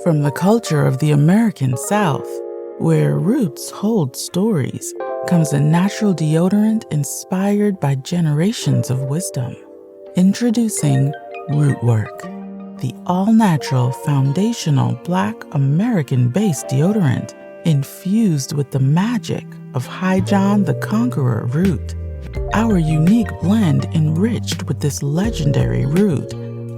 From the culture of the American South, where roots hold stories, comes a natural deodorant inspired by generations of wisdom. Introducing Rootwork, the all-natural foundational Black American-based deodorant infused with the magic of High John the Conqueror root. Our unique blend enriched with this legendary root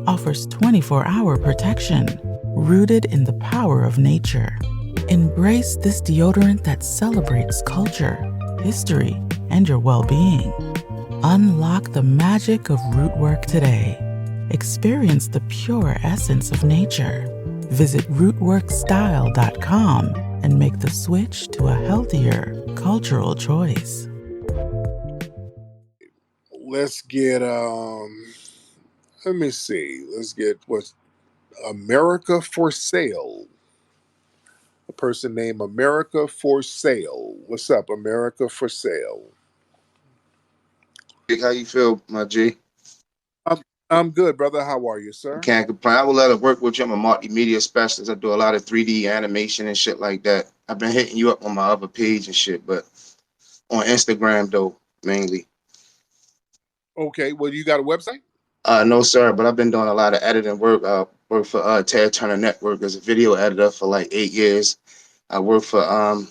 offers 24-hour protection, rooted in the power of nature. Embrace this deodorant that celebrates culture, history, and your well-being. Unlock the magic of Rootwork today. Experience the pure essence of nature. Visit rootworkstyle.com and make the switch to a healthier cultural choice. Let's get let me see. Let's get what's America for Sale. A person named America for Sale. What's up, America for Sale? How you feel, my G? I'm good, brother. How are you, sir? Can't complain. I would let it work with you. I'm a multimedia specialist. I do a lot of 3D animation and shit like that. I've been hitting you up on my other page and shit, but on Instagram though, mainly. Okay. Well, you got a website? No, sir, but I've been doing a lot of editing work. Worked for Ted Turner Network as a video editor for like 8 years. I worked for I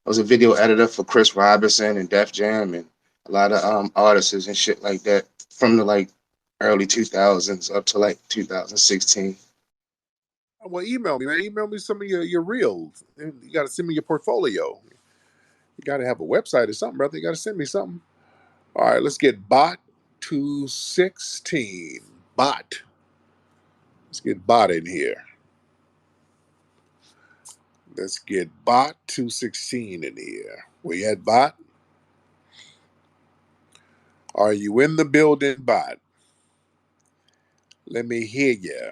was a video editor for Chris Robinson and Def Jam and a lot of artists and shit like that from the like early 2000s up to like 2016. Well, email me, man. Email me some of your reels. You got to send me your portfolio. You got to have a website or something, brother. You got to send me something. All right, let's get Bot 216. Bot. Let's get Bot in here. Let's get Bot 216 in here. Where you at, Bot? Are you in the building, Bot? Let me hear you.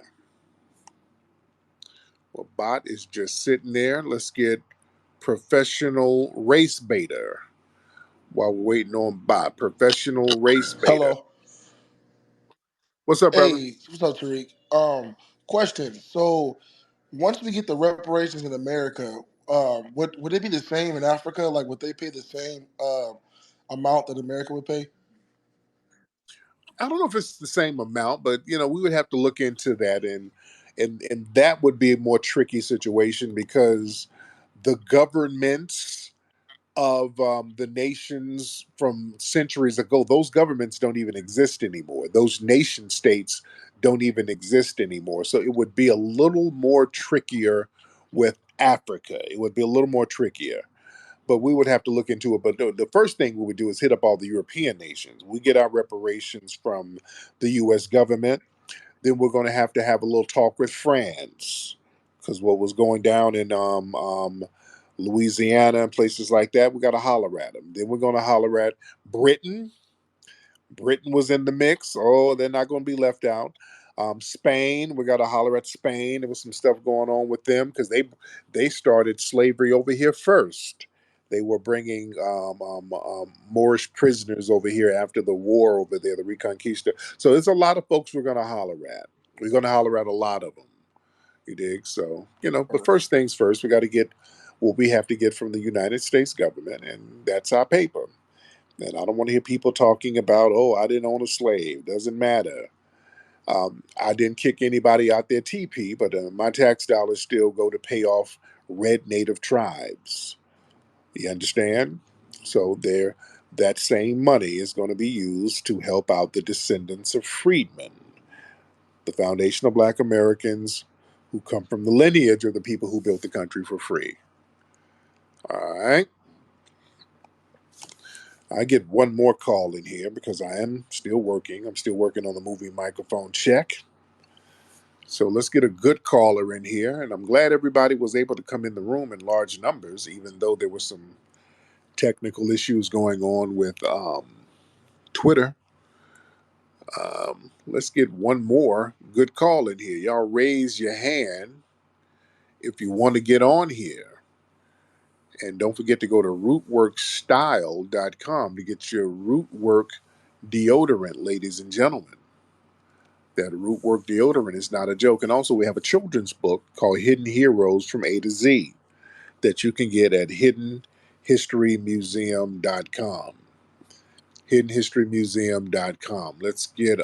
Well, Bot is just sitting there. Let's get Professional Race Baiter while we're waiting on Bot. Professional Race Baiter. Hello. What's up, brother? Hey, what's up, Tariq? Question. So, once we get the reparations in America, would it be the same in Africa? Like, would they pay the same amount that America would pay? I don't know if it's the same amount, but we would have to look into that, and that would be a more tricky situation because the governments of the nations from centuries ago, those governments don't even exist anymore. Those nation states don't even exist anymore. So it would be a little more trickier with Africa. It would be a little more trickier. But we would have to look into it. But the first thing we would do is hit up all the European nations. We get our reparations from the U.S. government. Then we're going to have a little talk with France, because what was going down in Louisiana and places like that, we got to holler at them. Then we're going to holler at Britain. Britain was in the mix. Oh, they're not going to be left out. Spain, we got to holler at Spain. There was some stuff going on with them because they started slavery over here first. They were bringing Moorish prisoners over here after the war over there, the Reconquista. So there's a lot of folks we're going to holler at. We're going to holler at a lot of them. You dig? So, but first things first, we got to get what we have to get from the United States government, and that's our paper. And I don't want to hear people talking about, oh, I didn't own a slave. Doesn't matter. I didn't kick anybody out their TP, but my tax dollars still go to pay off red native tribes. You understand? So that same money is going to be used to help out the descendants of freedmen, the foundation of Black Americans who come from the lineage of the people who built the country for free. All right. I get one more call in here because I am still working. I'm still working on the movie microphone check. So let's get a good caller in here. And I'm glad everybody was able to come in the room in large numbers, even though there were some technical issues going on with Twitter. Let's get one more good call in here. Y'all raise your hand if you want to get on here. And don't forget to go to rootworkstyle.com to get your Rootwork deodorant, ladies and gentlemen. That root work deodorant is not a joke. And also, we have a children's book called Hidden Heroes from A to Z that you can get at hiddenhistorymuseum.com. Hiddenhistorymuseum.com. Let's get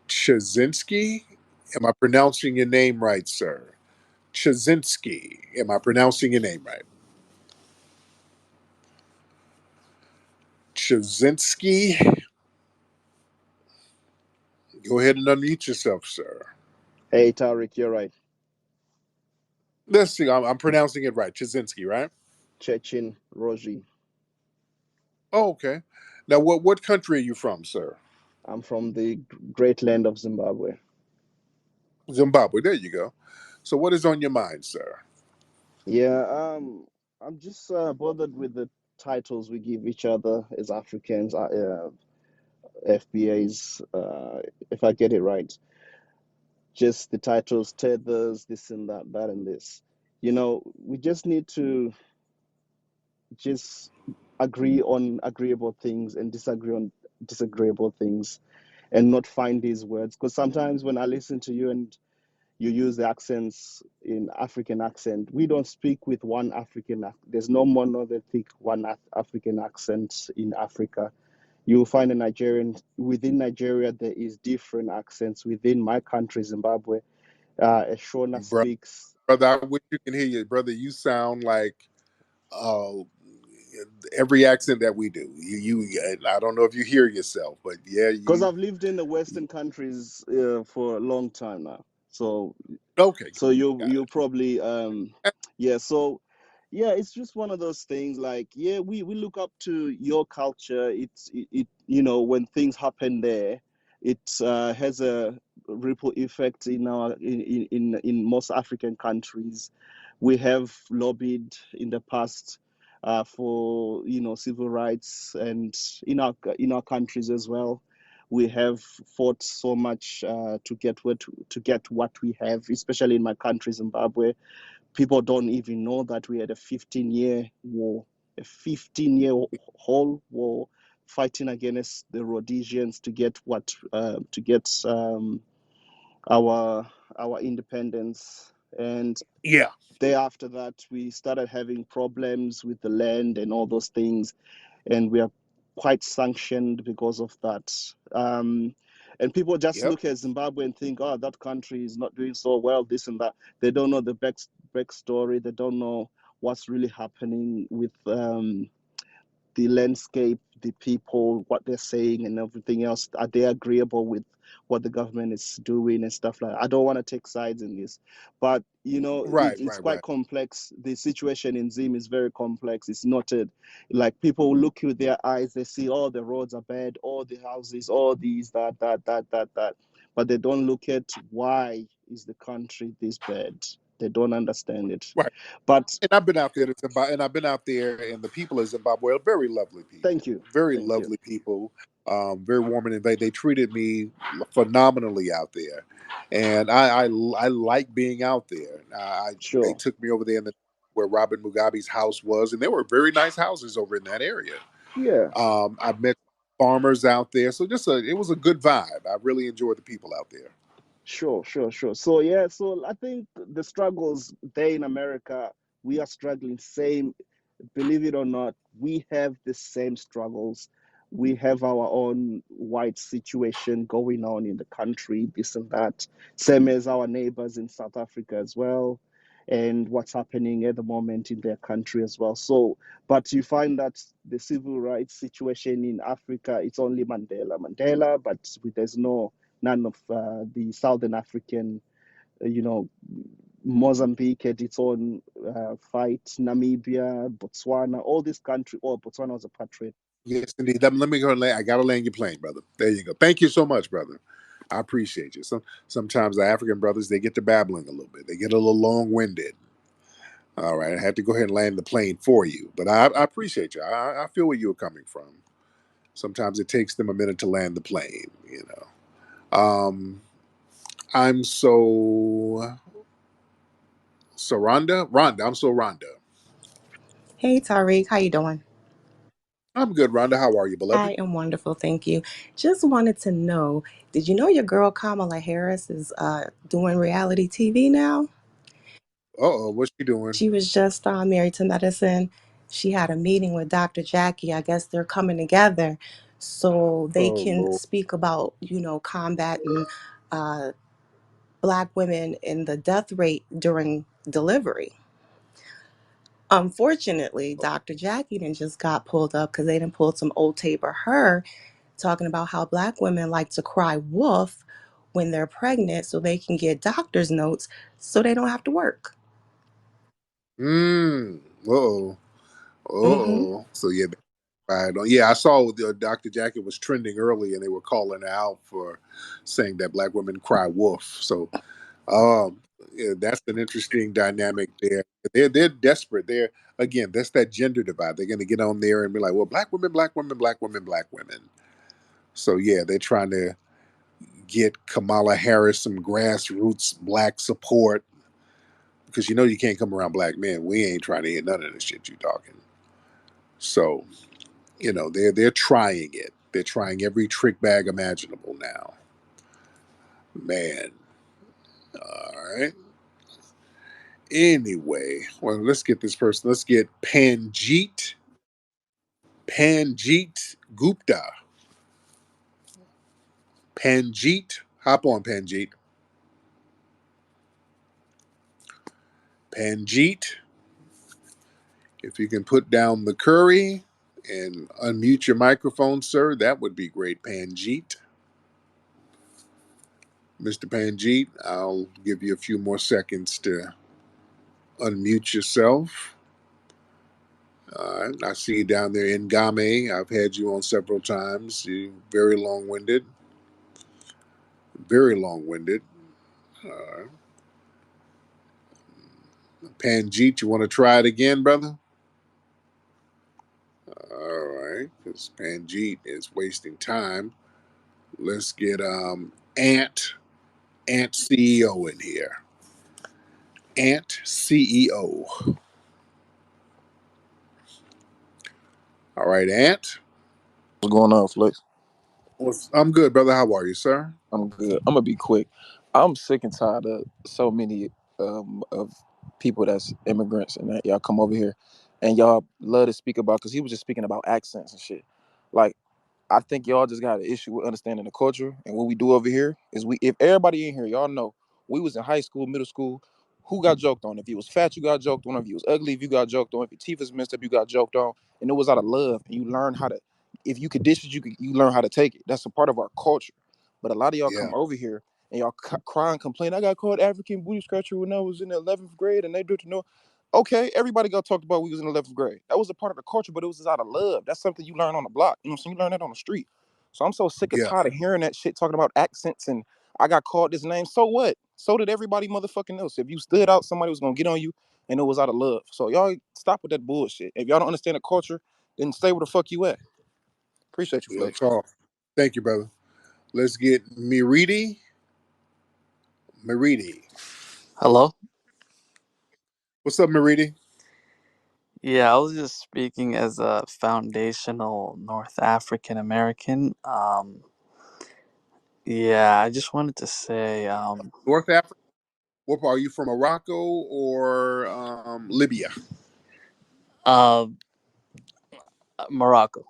Chazinski. Am I pronouncing your name right, sir? Chazinski. Am I pronouncing your name right? Chazinski. Go ahead and unmute yourself, sir. Hey, Tariq, you're right. Let's see. I'm pronouncing it right. Chazinski, right? Chechen Roji. Oh, okay. Now, what country are you from, sir? I'm from the great land of Zimbabwe. Zimbabwe. There you go. So, what is on your mind, sir? Yeah, I'm just bothered with the titles we give each other as Africans, FBAs, if I get it right. Just the titles, tethers, this and that, that and this. We just need to just agree on agreeable things and disagree on disagreeable things and not find these words. Because sometimes when I listen to you and you use the accents in African accent. We don't speak with one African. There's no monolithic one African accent in Africa. You'll find a Nigerian within Nigeria. There is different accents within my country, Zimbabwe. A Shona Brother, speaks. brother, I wish you can hear you. Brother, you sound like uh, every accent that we do. I don't know if you hear yourself, but yeah, Because you. I've lived in the Western countries for a long time now, so Okay, so you got you it. probably yeah. So yeah, it's just one of those things. Like yeah, we look up to your culture. It when things happen there, it has a ripple effect in our in most African countries. We have lobbied in the past for civil rights, and in our countries as well. We have fought so much to get what we have, especially in my country, Zimbabwe. People don't even know that we had a 15-year war, a 15-year whole war, fighting against the Rhodesians to get our independence. And Yeah, day after that, we started having problems with the land and all those things, and we are quite sanctioned because of that. And people just yep, look at Zimbabwe and think, oh, that country is not doing so well, this and that. They don't know the backstory. They don't know what's really happening with the landscape, the people, what they're saying, and everything else. Are they agreeable with what the government is doing and stuff like that? I don't want to take sides in this, but right, it's right, quite right, complex. The situation in Zim is very complex. It's not like people look with their eyes, they see, oh, the roads are bad, all the houses, all these, that, but they don't look at why is the country this bad. They don't understand it. right. But And I've been out there to Zimbabwe, and I've been out there, and the people of Zimbabwe are very lovely thank people, you, very thank you. lovely people, very warm and invite. They treated me phenomenally out there, and I like being out there. They Sure. took me over there where Robert Mugabe's house was, and there were very nice houses over in that area. Yeah. I met farmers out there, so it was a good vibe. I really enjoyed the people out there. Sure, sure, sure. So yeah, so I think the struggles there in America, we are struggling same. Believe it or not, we have the same struggles. We have our own white situation going on in the country, this and that. Same as our neighbors in South Africa as well, and what's happening at the moment in their country as well. So, but you find that the civil rights situation in Africa, it's only Mandela, but there's none of the Southern African, you know, Mozambique had its own fight, Namibia, Botswana, all these countries. Oh, Botswana was a patriot. Yes, indeed. Let me go. I got to land your plane, brother. There you go. Thank you so much, brother. I appreciate you. Sometimes the African brothers they get to babbling a little bit. They get a little long winded. All right, I had to go ahead and land the plane for you, but I appreciate you. I feel where you're coming from. Sometimes it takes them a minute to land the plane. I'm so Rhonda. I'm so Rhonda. Hey Tariq, how you doing? I'm good, Rhonda. How are you, I beloved? am wonderful, thank you. Just wanted to know, did you know your girl Kamala Harris is doing reality TV now? Uh-oh, what's she doing? She was just Married to Medicine. She had a meeting with Dr. Jackie. I guess they're coming together so they Oh, can Lord. speak about, combating uh, Black women in the death rate during delivery. Unfortunately, Dr. Jackie then just got pulled up because they didn't pull some old tape of her talking about how Black women like to cry wolf when they're pregnant so they can get doctor's notes so they don't have to work. Uh-oh. Hmm. Uh-oh. So, yeah, right. Yeah, I saw the Dr. Jacket was trending early, and they were calling her out for saying that black women cry wolf. So, um, yeah, that's an interesting dynamic there. They're desperate. They're again, that's that gender divide. They're going to get on there and be like, well, black women, black women, black women, black women. So yeah, they're trying to get Kamala Harris some grassroots black support because you know you can't come around black men. We ain't trying to hear none of the shit you talking. So they're trying it. They're trying every trick bag imaginable now. Man. All right. Anyway, well, let's get this person. Let's get Panjeet Gupta. Panjeet. Hop on, Panjeet. Panjeet. If you can put down the curry and unmute your microphone, sir, that would be great, Panjeet. Mr. Panjeet, I'll give you a few more seconds to unmute yourself. I see you down there in Game. I've had you on several times. You're very long winded. Very long winded. Uh, Panjeet, you want to try it again, brother? All right, because Panjeet is wasting time. Let's get Ant CEO in here. Ant CEO. All right, Ant. What's going on, Flex? I'm good, brother. How are you, sir? I'm good. I'm gonna be quick. I'm sick and tired of so many of people that's immigrants and that y'all come over here and y'all love to speak about because he was just speaking about accents and shit. Like I think y'all just got an issue with understanding the culture and what we do over here is if everybody in here, y'all know we was in high school, middle school, who got joked on? If you was fat, you got joked on. If you was ugly, if you got joked on. If your teeth was messed up, you got joked on. And it was out of love. And you learn how to, if you could dish it, you learn how to take it. That's a part of our culture. But a lot of y'all Yeah, come over here and y'all cry and complain. I got called African booty scratcher when I was in the 11th grade and they do to know. Okay, everybody got talked about when we was in the 11th grade. That was a part of the culture, but it was just out of love. That's something you learn on the block. You know what I'm saying? You learn that on the street. So I'm so sick and yeah, tired of hearing that shit talking about accents and I got called this name. So what? So did everybody motherfucking else. If you stood out, somebody was gonna get on you and it was out of love. So y'all stop with that bullshit. If y'all don't understand the culture, then stay where the fuck you at. Appreciate you, real Flex. talk. Thank you, brother. Let's get Miridi. Miridi. Hello? What's up, Miridi? Yeah, I was just speaking as a foundational North African American. Yeah, I just wanted to say, North Africa? What part? Are you from Morocco or Libya? uh, Morocco.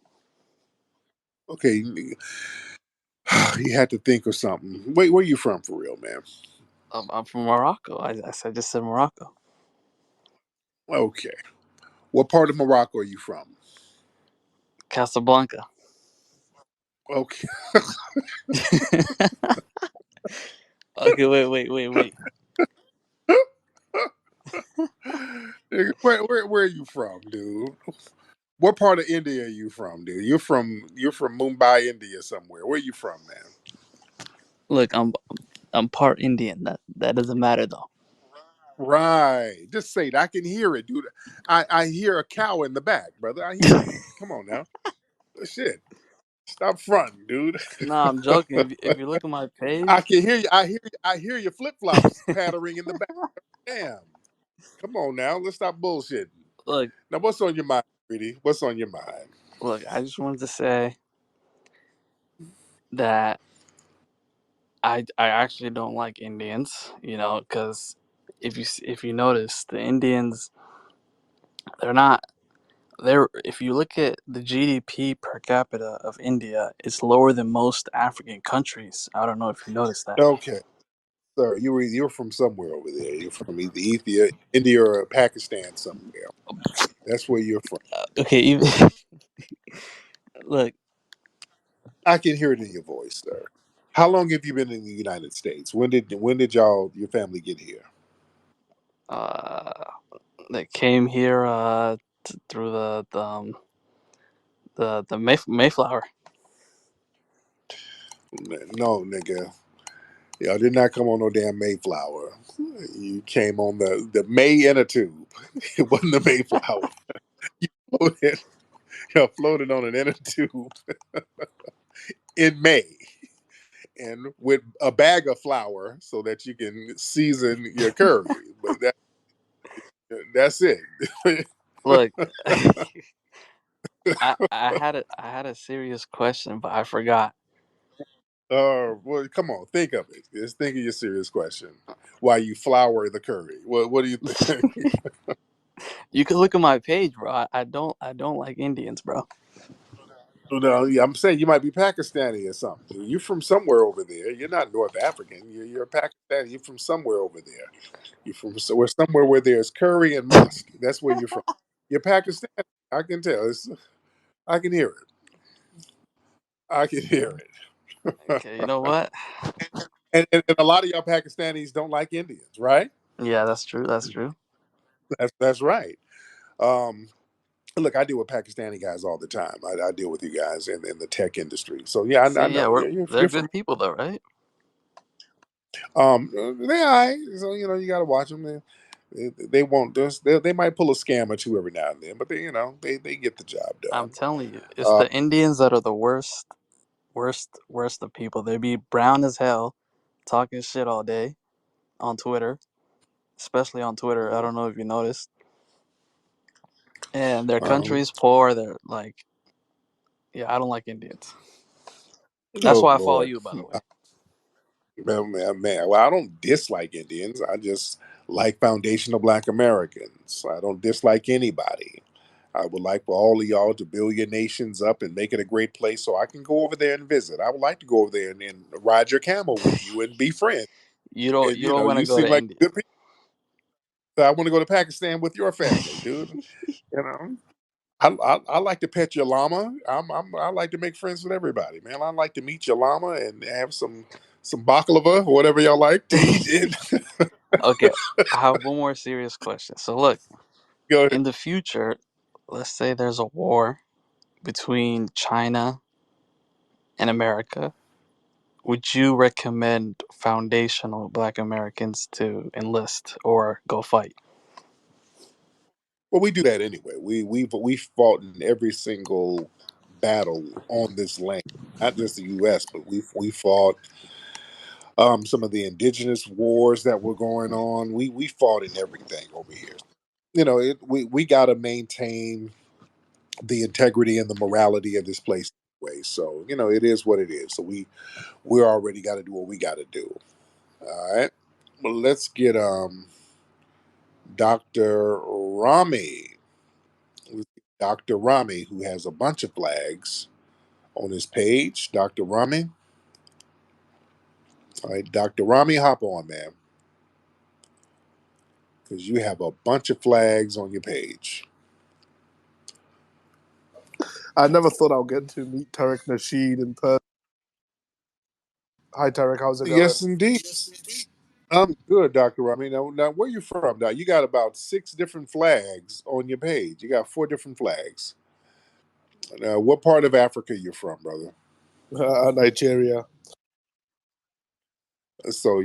Okay, you had to think of something. Wait, where you from for real, man? I'm from Morocco. I just said Morocco. Okay. What part of Morocco are you from? Casablanca. Okay. Okay, wait. Nigga, where are you from, dude? What part of India are you from, dude? You're from Mumbai, India, somewhere. Where are you from, man? Look, I'm part Indian. That doesn't matter though. Right. Just say it. I can hear it, dude. I hear a cow in the back, brother. I hear it. Come on now. Shit. Stop fronting, dude. Nah, I'm joking. If you look at my I page, can hear you. I hear your flip flops pattering in the back. Damn. Come on now. Let's stop bullshitting. look, Now, what's on your mind, Pretty? What's on your mind? Look, I just wanted to say that I actually don't like Indians. You know, because if you notice, the Indians, they're not. They're, if you look at the GDP per capita of India, it's lower than most African countries. I don't know if you noticed that. Okay, sir, you're from somewhere over there. You're from either Ethiopia, India, or Pakistan somewhere. That's where you're from. Okay, even look, I can hear it in your voice, sir. How long have you been in the United States? When did your family get here? uh, they came here through the Mayflower. No, nigga. Y'all did not come on no damn Mayflower. You came on the May inner tube. It wasn't the Mayflower. You floated, you floated on an inner tube in May, and with a bag of flour so that you can season your curry. But that's it. Look, I had a serious question, but I forgot. Well, come on, think of it. Just think of your serious question. Why you flour the curry? What do you think? You can look at my page, bro. I don't like Indians, bro. No, yeah, I'm saying you might be Pakistani or something. You're from somewhere over there. You're not North African. You're a Pakistani. You're from somewhere over there. You're from somewhere where there's curry and musk. That's where you're from. You're Pakistani. I can tell. I can hear it. I can hear it. Okay, you know what? And a lot of y'all Pakistanis don't like Indians, right? Yeah, that's true. That's true. That's right. Um, Look, I deal with Pakistani guys all the time. I deal with you guys in the tech industry. So yeah, I See, yeah, know. they're You're from. good people though, right? They all right. So you got to watch them. They won't just they might pull a scam or two every now and then, but they get the job I'm done. telling you, it's Uh, the Indians that are the worst of people. They be brown as hell, talking shit all day on Twitter, especially on Twitter. I don't know if you noticed. And their country um, is poor. They're like, yeah, I don't like Indians. That's oh why I follow Lord, you, by the way. man. Well, I don't dislike Indians. I just like foundational Black Americans. I don't dislike anybody. I would like for all of y'all to build your nations up and make it a great place so I can go over there and visit. I would like to go over there and ride your camel with you and be friends. You don't And you don't want to you go seem to like India. good people. So I want to go to Pakistan with your family, dude. You know, I like to pet your llama. I like to make friends with everybody, man. I like to meet your llama and have some baklava or whatever y'all like to eat. Okay, I have one more serious question. So look, Go ahead. in the future, let's say there's a war between China and America. Would you recommend foundational Black Americans to enlist or go fight? Well, we do that anyway. We fought in every single battle on this land, not just the U.S., but we fought some of the indigenous wars that were going on. We fought in everything over here. We got to maintain the integrity and the morality of this place anyway. So it is what it is. So we already got to do what we got to do. All right. Well, let's get Dr. Rami. Dr. Rami, who has a bunch of flags on his page. Dr. Rami. All right, Dr. Rami, hop on, man, because you have a bunch of flags on your page. I never thought I'll get to meet Tariq Nasheed in person. Hi, Tariq. How's it going? Yes, indeed. I'm good, Dr. Rami. Now, where you from? Now, you got about 6 different flags on your page. You got 4 different flags. Now, what part of Africa you from, brother? Nigeria. So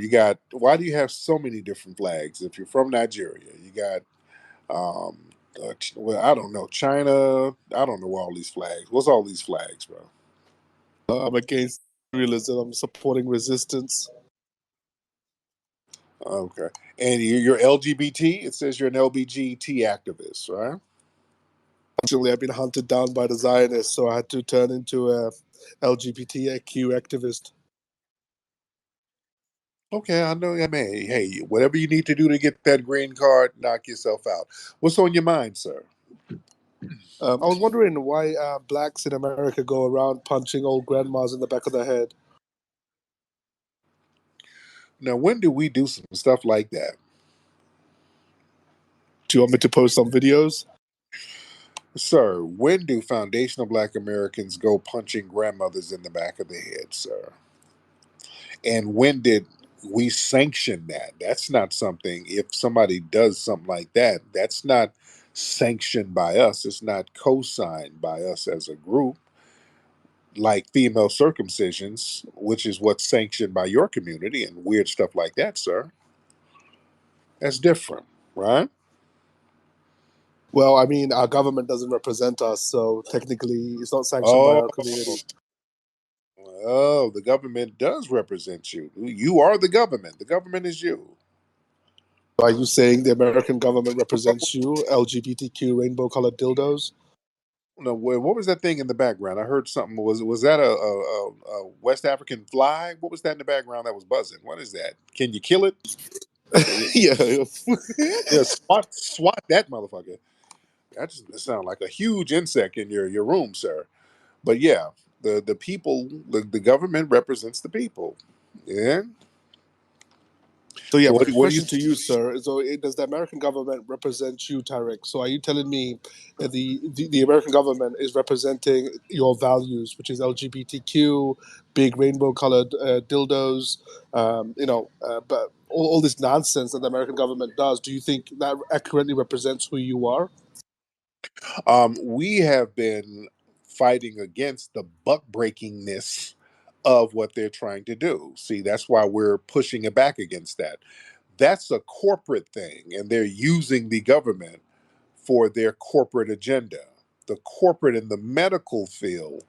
why do you have so many different flags? If you're from Nigeria, you got, well, I don't know, China. I don't know all these flags. What's all these flags, bro? I'm against realism. I'm supporting resistance. Okay. And you're LGBT? It says you're an LBGT activist, right? Unfortunately, I've been hunted down by the Zionists, so I had to turn into a LGBTQ activist. Okay, I know. I mean, hey, whatever you need to do to get that green card, knock yourself out. What's on your mind, sir? I was wondering why blacks in America go around punching old grandmas in the back of the head. Now, when do we do some stuff like that? Do you want me to post some videos? Sir, when do foundational black Americans go punching grandmothers in the back of the head, sir? And when did we sanction that? That's not something, if somebody does something like that, that's not sanctioned by us. It's not co signed by us as a group, like female circumcisions, which is what's sanctioned by your community and weird stuff like that, sir. That's different, right? Well, I mean, our government doesn't represent us, so technically it's not sanctioned by Oh, our community. oh, the government does represent you. You are the government. The government is you. Are you saying the American government represents you, LGBTQ rainbow colored dildos? No, what was that thing in the background? I heard something. Was that a West African fly? What was that in the background that was buzzing? What is that? Can you kill it? Yeah. Yeah, swat that motherfucker. That sounds like a huge insect in your room, sir. But yeah, the people, the government represents the people. Yeah. So yeah, So my what do you? question to you, sir, is: does the American government represent you, Tariq? So are you telling me that the American government is representing your values, which is LGBTQ, big rainbow-colored dildos, but all this nonsense that the American government does? Do you think that accurately represents who you are? We have been fighting against the buck breakingness of what they're trying to do. See, that's why we're pushing it back against that. That's a corporate thing, and they're using the government for their corporate agenda. The corporate in the medical field,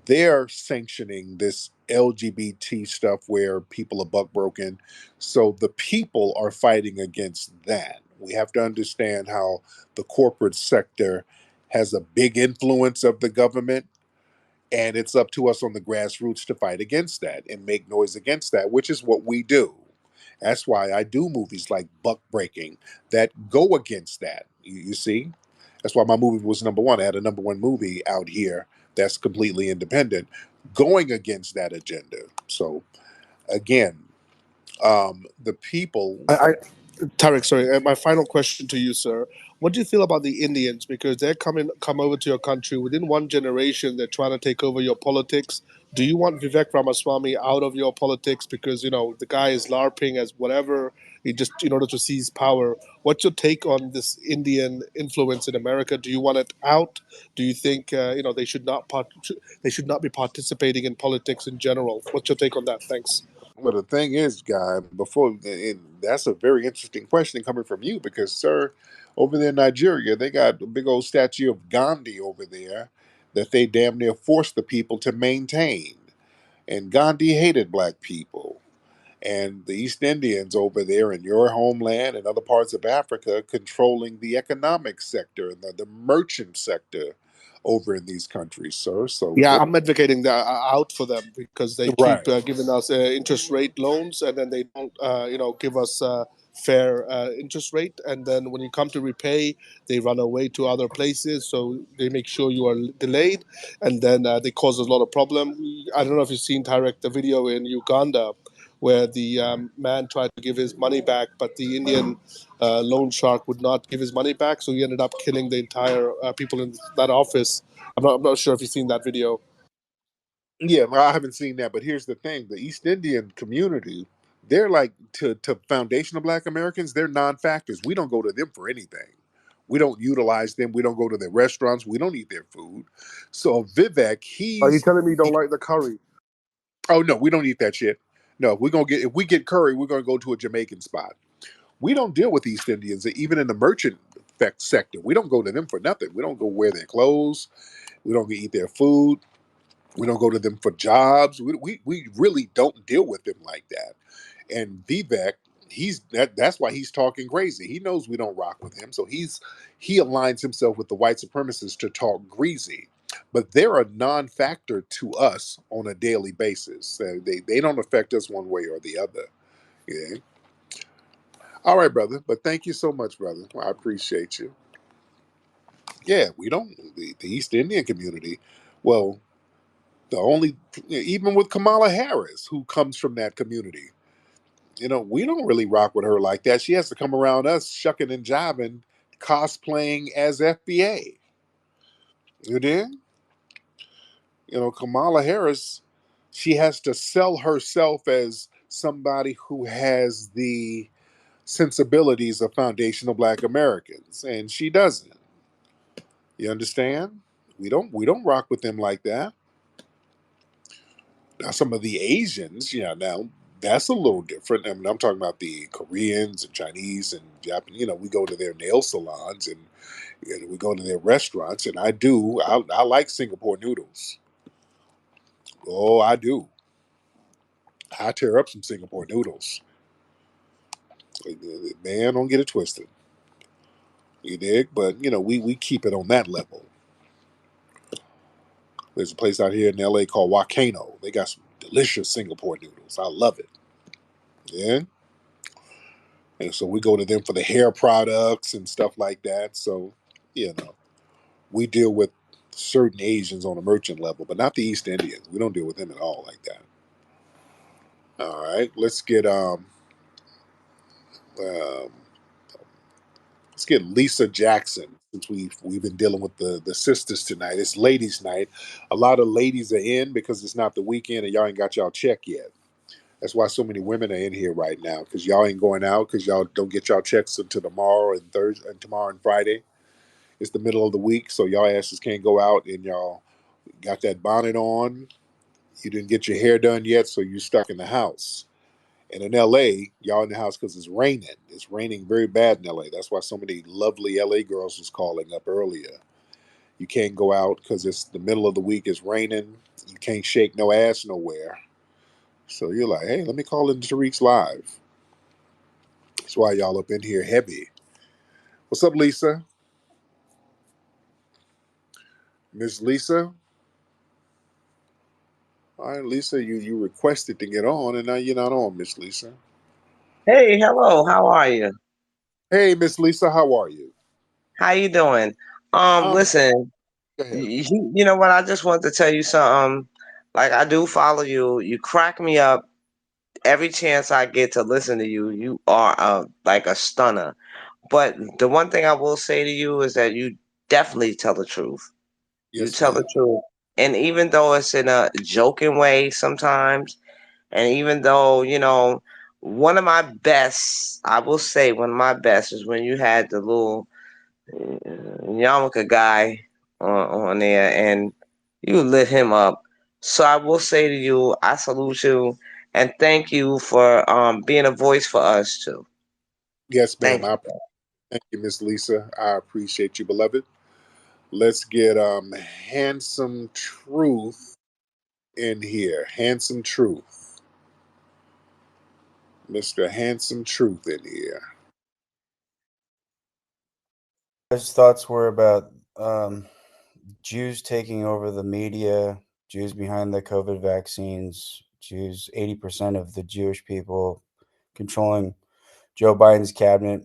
they're sanctioning this LGBT stuff where people are buck broken. So the people are fighting against that. We have to understand how the corporate sector has a big influence of the government, and it's up to us on the grassroots to fight against that and make noise against that, which is what we do. That's why I do movies like Buck Breaking that go against that. You see? That's why my movie was number one. I had a number one movie out here that's completely independent, going against that agenda. So again, the people. I, Tarek, sorry. My final question to you, sir. What do you feel about the Indians? Because they're come over to your country within one generation. They're trying to take over your politics. Do you want Vivek Ramaswamy out of your politics because the guy is larping as whatever he just in order to seize power? What's your take on this Indian influence in America? Do you want it out? Do you think they should not be participating in politics in general? What's your take on that? Thanks. Well, the thing is, guy, that's a very interesting question coming from you because, sir, over there in Nigeria, they got a big old statue of Gandhi over there that they damn near forced the people to maintain. And Gandhi hated black people. And the East Indians over there in your homeland and other parts of Africa controlling the economic sector and the merchant sector over in these countries, sir. So, Yeah, I'm advocating that out for them because they keep right. giving us interest rate loans, and then they don't, give us fair interest rate. And then when you come to repay, they run away to other places. So they make sure you are delayed, and then they cause a lot of problem. I don't know if you've seen Tarek the video in Uganda, where the man tried to give his money back, but the Indian loan shark would not give his money back, so he ended up killing the entire people in that office. I'm not sure if you've seen that video. Yeah, well, I haven't seen that, but here's the thing: the East Indian community, they're like to foundational Black Americans, they're non-factors. We don't go to them for anything. We don't utilize them. We don't go to their restaurants. We don't eat their food. So Vivek, Are you he's telling me you don't like the curry? oh no, we don't eat that shit. No, we're gonna get if we get curry, we're gonna go to a Jamaican spot. We don't deal with East Indians, even in the merchant sector. We don't go to them for nothing. We don't go wear their clothes. We don't eat their food. We don't go to them for jobs. We really don't deal with them like that. And Vivek, That's why he's talking crazy. He knows we don't rock with him, so he aligns himself with the white supremacists to talk greasy. But they're a non-factor to us on a daily basis. They don't affect us one way or the other. Yeah. All right, brother. But thank you so much, brother. I appreciate you. Yeah, we don't the East Indian community. Well, the only even with Kamala Harris, who comes from that community, we don't really rock with her like that. She has to come around us shucking and jiving, cosplaying as FBA. You did? Kamala Harris, she has to sell herself as somebody who has the sensibilities of foundational Black Americans, and she doesn't. You understand? We don't rock with them like that. Now, some of the Asians, now that's a little different. I mean, I'm talking about the Koreans and Chinese and Japanese. We go to their nail salons and we go to their restaurants, and I like Singapore noodles. Oh, I do. I tear up some Singapore noodles. Man, don't get it twisted. You dig? But we keep it on that level. There's a place out here in LA called Volcano. They got some delicious Singapore noodles. I love it. Yeah. And so we go to them for the hair products and stuff like that. So, you know, we deal with certain Asians on a merchant level, but not the East Indians. We don't deal with them at all like that. All right, um let's get Lisa Jackson, since we've been dealing with the sisters tonight. It's ladies' night. A lot of ladies are in because it's not the weekend and y'all ain't got y'all check yet. That's why so many women are in here right now, because y'all ain't going out, because y'all don't get y'all checks until tomorrow and Thursday and tomorrow and Friday. It's the middle of the week, so y'all asses can't go out, and y'all got that bonnet on. You didn't get your hair done yet, so you stuck in the house. And in LA, y'all in the house because it's raining. It's raining very bad in LA. That's why so many lovely LA girls was calling up earlier. You can't go out because it's the middle of the week. It's raining. You can't shake no ass nowhere. So you're like, hey, let me call in Tariq's live. That's why y'all up in here heavy. What's up, Lisa? Miss Lisa? All right, Lisa, you requested to get on, and now you're not on, Miss Lisa. Hey, hello. How are you? Hey, Miss Lisa, how are you? How you doing? Um, Listen, go ahead. you know what? I just want to tell you something. Like I do follow you. You crack me up every chance I get to listen to you. You are like a stunner. But the one thing I will say to you is that you definitely tell the truth. You Yes, tell ma'am. the truth. And even though it's in a joking way sometimes, and even though, one of my best, I will say one of my best is when you had the little yarmulke guy on there and you lit him up. So I will say to you, I salute you and thank you for being a voice for us too. Yes, ma'am. Thank I you. thank you, Miss Lisa. I appreciate you, beloved. Let's get handsome truth in here. Handsome truth, Mr. Handsome Truth in here. His thoughts were about Jews taking over the media, Jews behind the COVID vaccines, Jews, 80% of the Jewish people controlling Joe Biden's cabinet.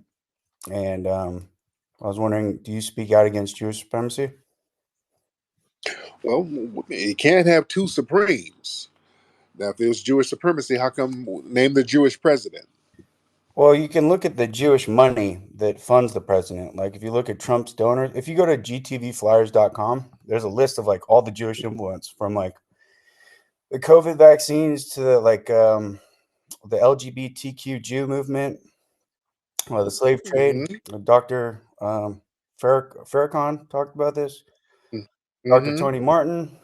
And I was wondering, do you speak out against Jewish supremacy? Well, you can't have two supremes. Now, if it was Jewish supremacy, how come name the Jewish president? Well, you can look at the Jewish money that funds the president. Like if you look at Trump's donors, if you go to gtvflyers.com, there's a list of like all the Jewish influence from like the COVID vaccines to the LGBTQ Jew movement, the slave trade. Mm-hmm. Dr. Farrakhan talked about this. Dr. Mm-hmm. Tony Martin,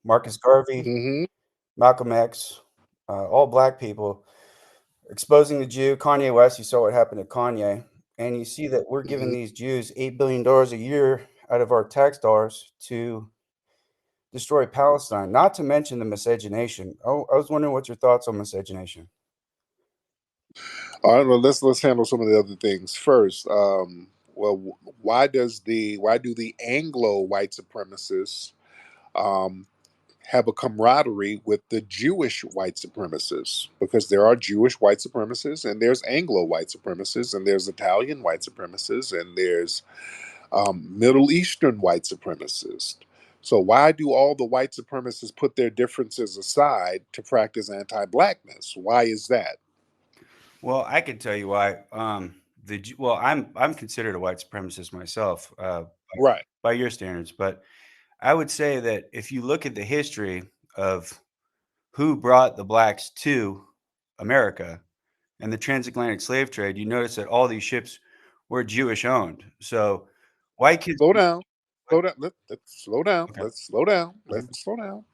Marcus Garvey, Mm-hmm. Malcolm X, all black people exposing the Jew. Kanye West, you saw what happened to Kanye. And you see that we're giving Mm-hmm. these Jews $8 billion a year out of our tax dollars to destroy Palestine, not to mention the miscegenation. Oh, I was wondering what's your thoughts on miscegenation. All right, well, let's handle some of the other things first. Well, why do the Anglo white supremacists um, have a camaraderie with the Jewish white supremacists? Because there are Jewish white supremacists, and there's Anglo white supremacists, and there's Italian white supremacists, and there's Middle Eastern white supremacists. So why do all the white supremacists put their differences aside to practice anti-blackness? Why is that? Well, I can tell you why. Well, I'm considered a white supremacist myself, Right. by your standards, but I would say that if you look at the history of who brought the blacks to America and the transatlantic slave trade, you notice that all these ships were Jewish owned. So white kids. Slow down. Slow down. Let's slow down. Okay. Let's slow down. Okay. Let's slow down.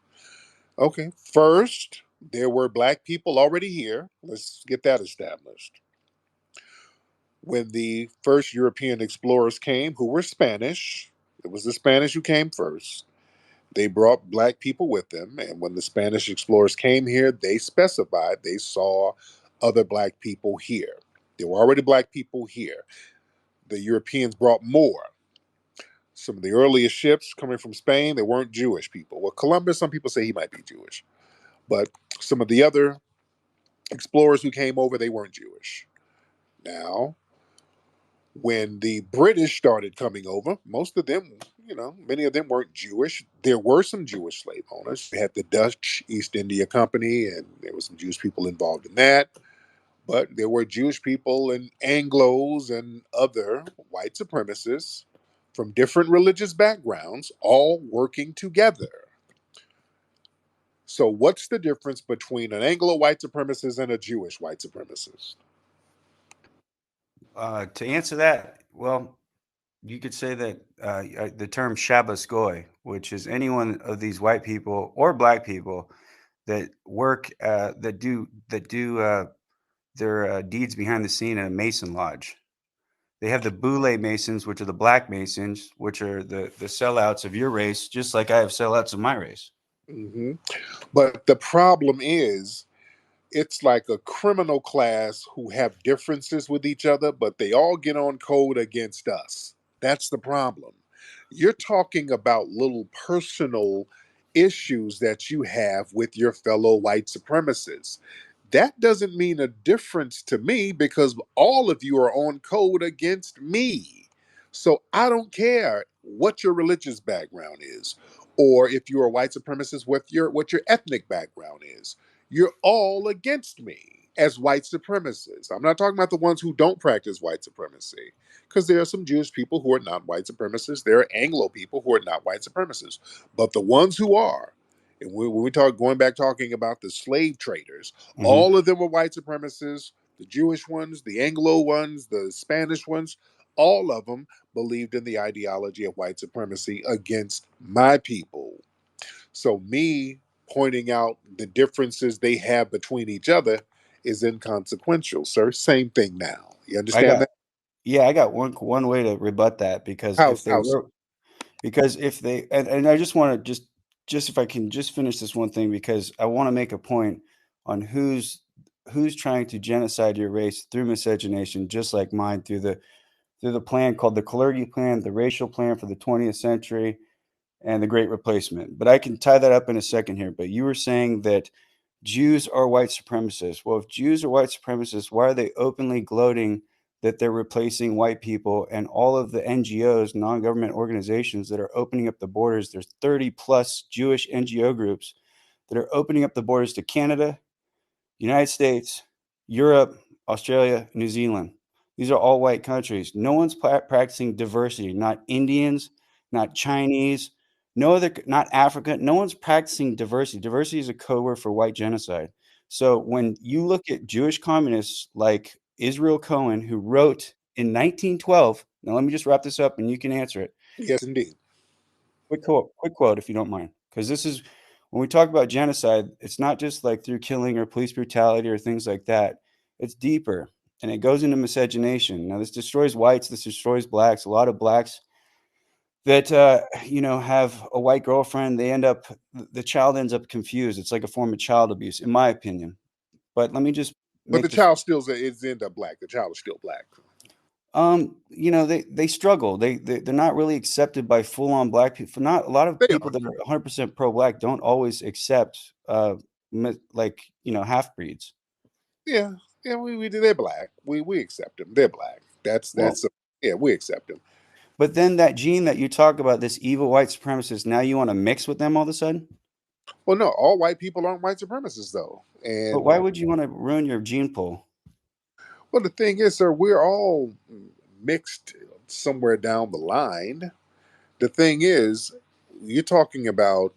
Okay. First, there were black people already here. Let's get that established. When the first European explorers came, who were Spanish, it was the Spanish who came first. They brought black people with them. And when the Spanish explorers came here, they specified they saw other black people here. There were already black people here. The Europeans brought more. Some of the earliest ships coming from Spain, they weren't Jewish people. Well, Columbus, some people say he might be Jewish, but some of the other explorers who came over, they weren't Jewish. Now, when the British started coming over, most of them, many of them weren't Jewish. There were some Jewish slave owners. We had the Dutch East India Company, and there were some Jewish people involved in that. But there were Jewish people and Anglos and other white supremacists from different religious backgrounds all working together. So, what's the difference between an Anglo white supremacist and a Jewish white supremacist? To answer that, well, you could say that the term Shabbos Goy, which is anyone of these white people or black people that work that do their deeds behind the scene in a Mason lodge. They have the Boule Masons, which are the black Masons, which are the sellouts of your race, just like I have sellouts of my race. Hmm. But the problem is, it's like a criminal class who have differences with each other, but they all get on code against us. That's the problem. You're talking about little personal issues that you have with your fellow white supremacists. That doesn't mean a difference to me because all of you are on code against me. So I don't care what your religious background is, or if you're a white supremacist, what your ethnic background is. You're all against me as white supremacists. I'm not talking about the ones who don't practice white supremacy, because there are some Jewish people who are not white supremacists. There are Anglo people who are not white supremacists. But the ones who are, and when we talk going back talking about the slave traders, Hmm. all of them were white supremacists. The Jewish ones, the Anglo ones, the Spanish ones, all of them believed in the ideology of white supremacy against my people. So me pointing out the differences they have between each other is inconsequential, sir. Same thing now. You I understand got that? Yeah, I got one way to rebut that because House, house. if they and I just want to just if I can just finish this one thing because I want to make a point on who's trying to genocide your race through miscegenation, just like mine through the plan called the Kalergi Plan, the racial plan for the 20th century, and the Great Replacement. But I can tie that up in a second here. But you were saying that Jews are white supremacists. Well, if Jews are white supremacists, why are they openly gloating that they're replacing white people and all of the NGOs, non-government organizations that are opening up the borders? There's 30 plus Jewish NGO groups that are opening up the borders to Canada, United States, Europe, Australia, New Zealand. These are all white countries. No one's practicing diversity, not Indians, not Chinese, no other, not Africa. No one's practicing diversity. Diversity is a code word for white genocide. So when you look at Jewish communists like Israel Cohen, who wrote in 1912, now let me just wrap this up and you can answer it. Yes, indeed. Quick quote, if you don't mind, because this is when we talk about genocide, it's not just like through killing or police brutality or things like that. It's deeper and it goes into miscegenation. Now, this destroys whites, this destroys blacks. A lot of blacks that have a white girlfriend, the child ends up confused. It's like a form of child abuse, in my opinion. But let me just But the make the child still is end up black. The child is still black. you know, they struggle. They're not really accepted by full on black people. Not a lot of They people are. that are 100% pro black don't always accept like, you know, half breeds. Yeah, yeah. They're black. We accept them. They're black. Well, Yeah. We accept them. but then that gene that you talk about, this evil white supremacist, now you want to mix with them all of a sudden? Well, no, all white people aren't white supremacists though. But And why would you want to ruin your gene pool? well, the thing is, sir, we're all mixed somewhere down the line. The thing is, you're talking about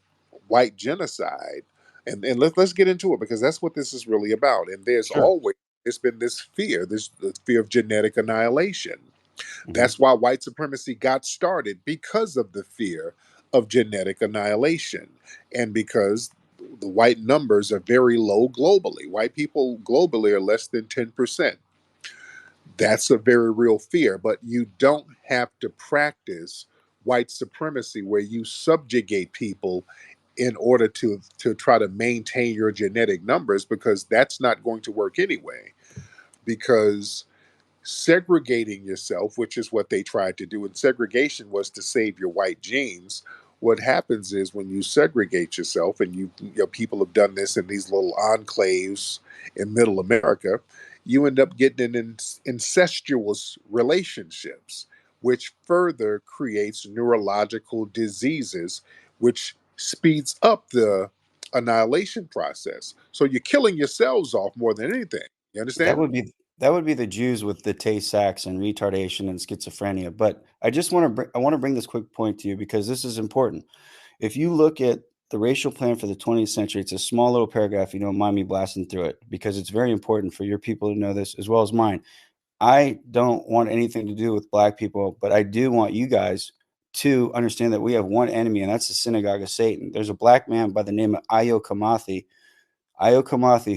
white genocide, and let's get into it because that's what this is really about. And Sure. there's been this fear, this fear of genetic annihilation. Hmm. That's why white supremacy got started because of the fear of genetic annihilation, and because the white numbers are very low globally. White people globally are less than 10%. That's a very real fear, but you don't have to practice white supremacy where you subjugate people in order to try to maintain your genetic numbers, because that's not going to work anyway. Because segregating yourself, which is what they tried to do, and segregation was to save your white genes. What happens is when you segregate yourself, and people have done this in these little enclaves in Middle America, you end up getting in incestuous relationships, which further creates neurological diseases, which speeds up the annihilation process. So you're killing yourselves off more than anything. You That understand? would be that would be the Jews with the Tay Sachs and retardation and schizophrenia. But I just want to bring this quick point to you because this is important. If you look at the racial plan for the 20th century, it's a small little paragraph. You don't mind me blasting through it because it's very important for your people to know this as well as mine. I don't want anything to do with black people, but I do want you guys to understand that we have one enemy, and that's the synagogue of Satan. There's a black man by the name of Ayo Kamathi,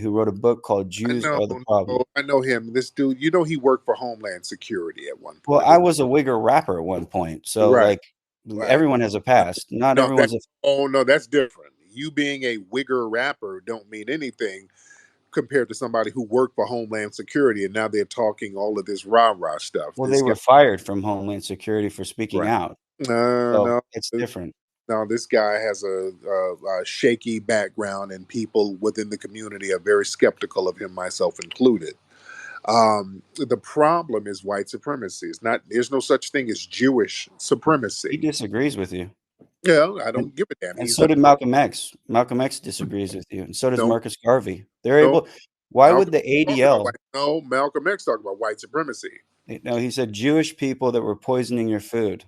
who wrote a book called I Jews know, Are the Problem. I know him. This dude, he worked for Homeland Security at one Well, point. I was a Wigger rapper at one point, so, Right, like, right. everyone has a past. Not No, that. everyone's a Oh no, that's different. You being a wigger rapper don't mean anything compared to somebody who worked for Homeland Security and now they're talking all of this rah rah stuff. well, This they guy, were fired from Homeland Security for speaking right? out, No, so no, it's uh, different. no. This guy has a shaky background, and people within the community are very skeptical of him, myself included. The problem is white supremacy. It's not. There's no such thing as Jewish He supremacy. disagrees with you, Yeah, I and don't give a damn. and He's so a did Malcolm X. Malcolm X disagrees with you, and so does no, Marcus Garvey. They're no. able Why would Malcolm the talking about ADL white. No, Malcolm X talking about white supremacy. no, he said Jewish people that were poisoning your food.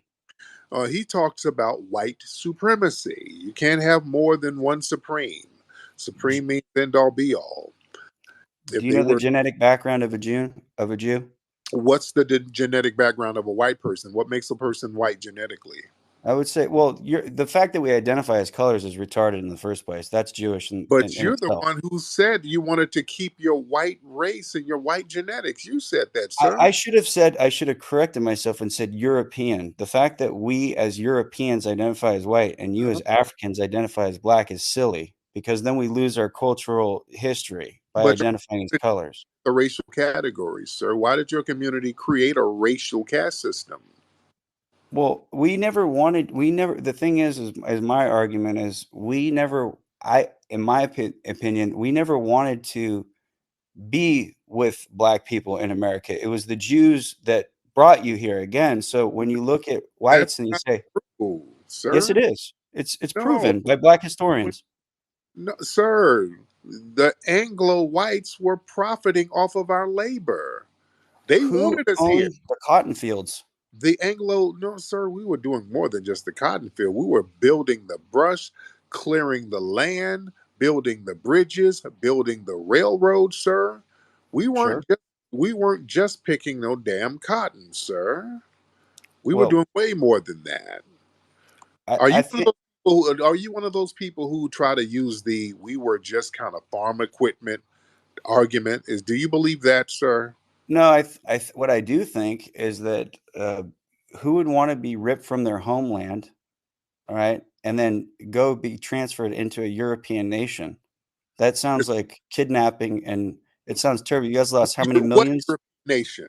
He talks about white supremacy. You can't have more than one supreme. J Supreme means end all be all. Do If you they know the were, genetic background of a Jew? what's the genetic background of a white person? What makes a person white genetically? I would say, well, the fact that we identify as colors is retarded in the first place. That's Jewish But in you're the itself. one who said you wanted to keep your white race and your white genetics. You said that, sir. I should have said, I should have corrected myself and said European. The fact that we as Europeans identify as white and you Uh-huh. as Africans identify as black is silly because then we lose our cultural history by But identifying as you're colors. the racial categories, sir. Why did your community create a racial caste system? Well, the thing is my argument is in my opinion, we never wanted to be with black people in America. It was the Jews that brought you here again. So when you look at That's whites and you not say, true, yes, it sir. is. It's No, proven by black historians. no, sir. The Anglo whites were profiting off of our labor. They Who wanted us here. owned the cotton fields? The Anglo, no, sir, we were doing more than just the cotton field. We were building the brush, clearing the land, building the bridges, building the railroad, sir. We Sure. weren't just we weren't just picking no damn cotton, sir. We were Well, doing way more than that. I, Are you I one of think those are you one of those people who try to use the "we were just kind of farm equipment" argument? Do you believe that, sir? no, what I do think is that who would want to be ripped from their homeland, all right, and then go be transferred into a European nation? That sounds like kidnapping It sounds terrible. You guys lost how many What millions? European nation?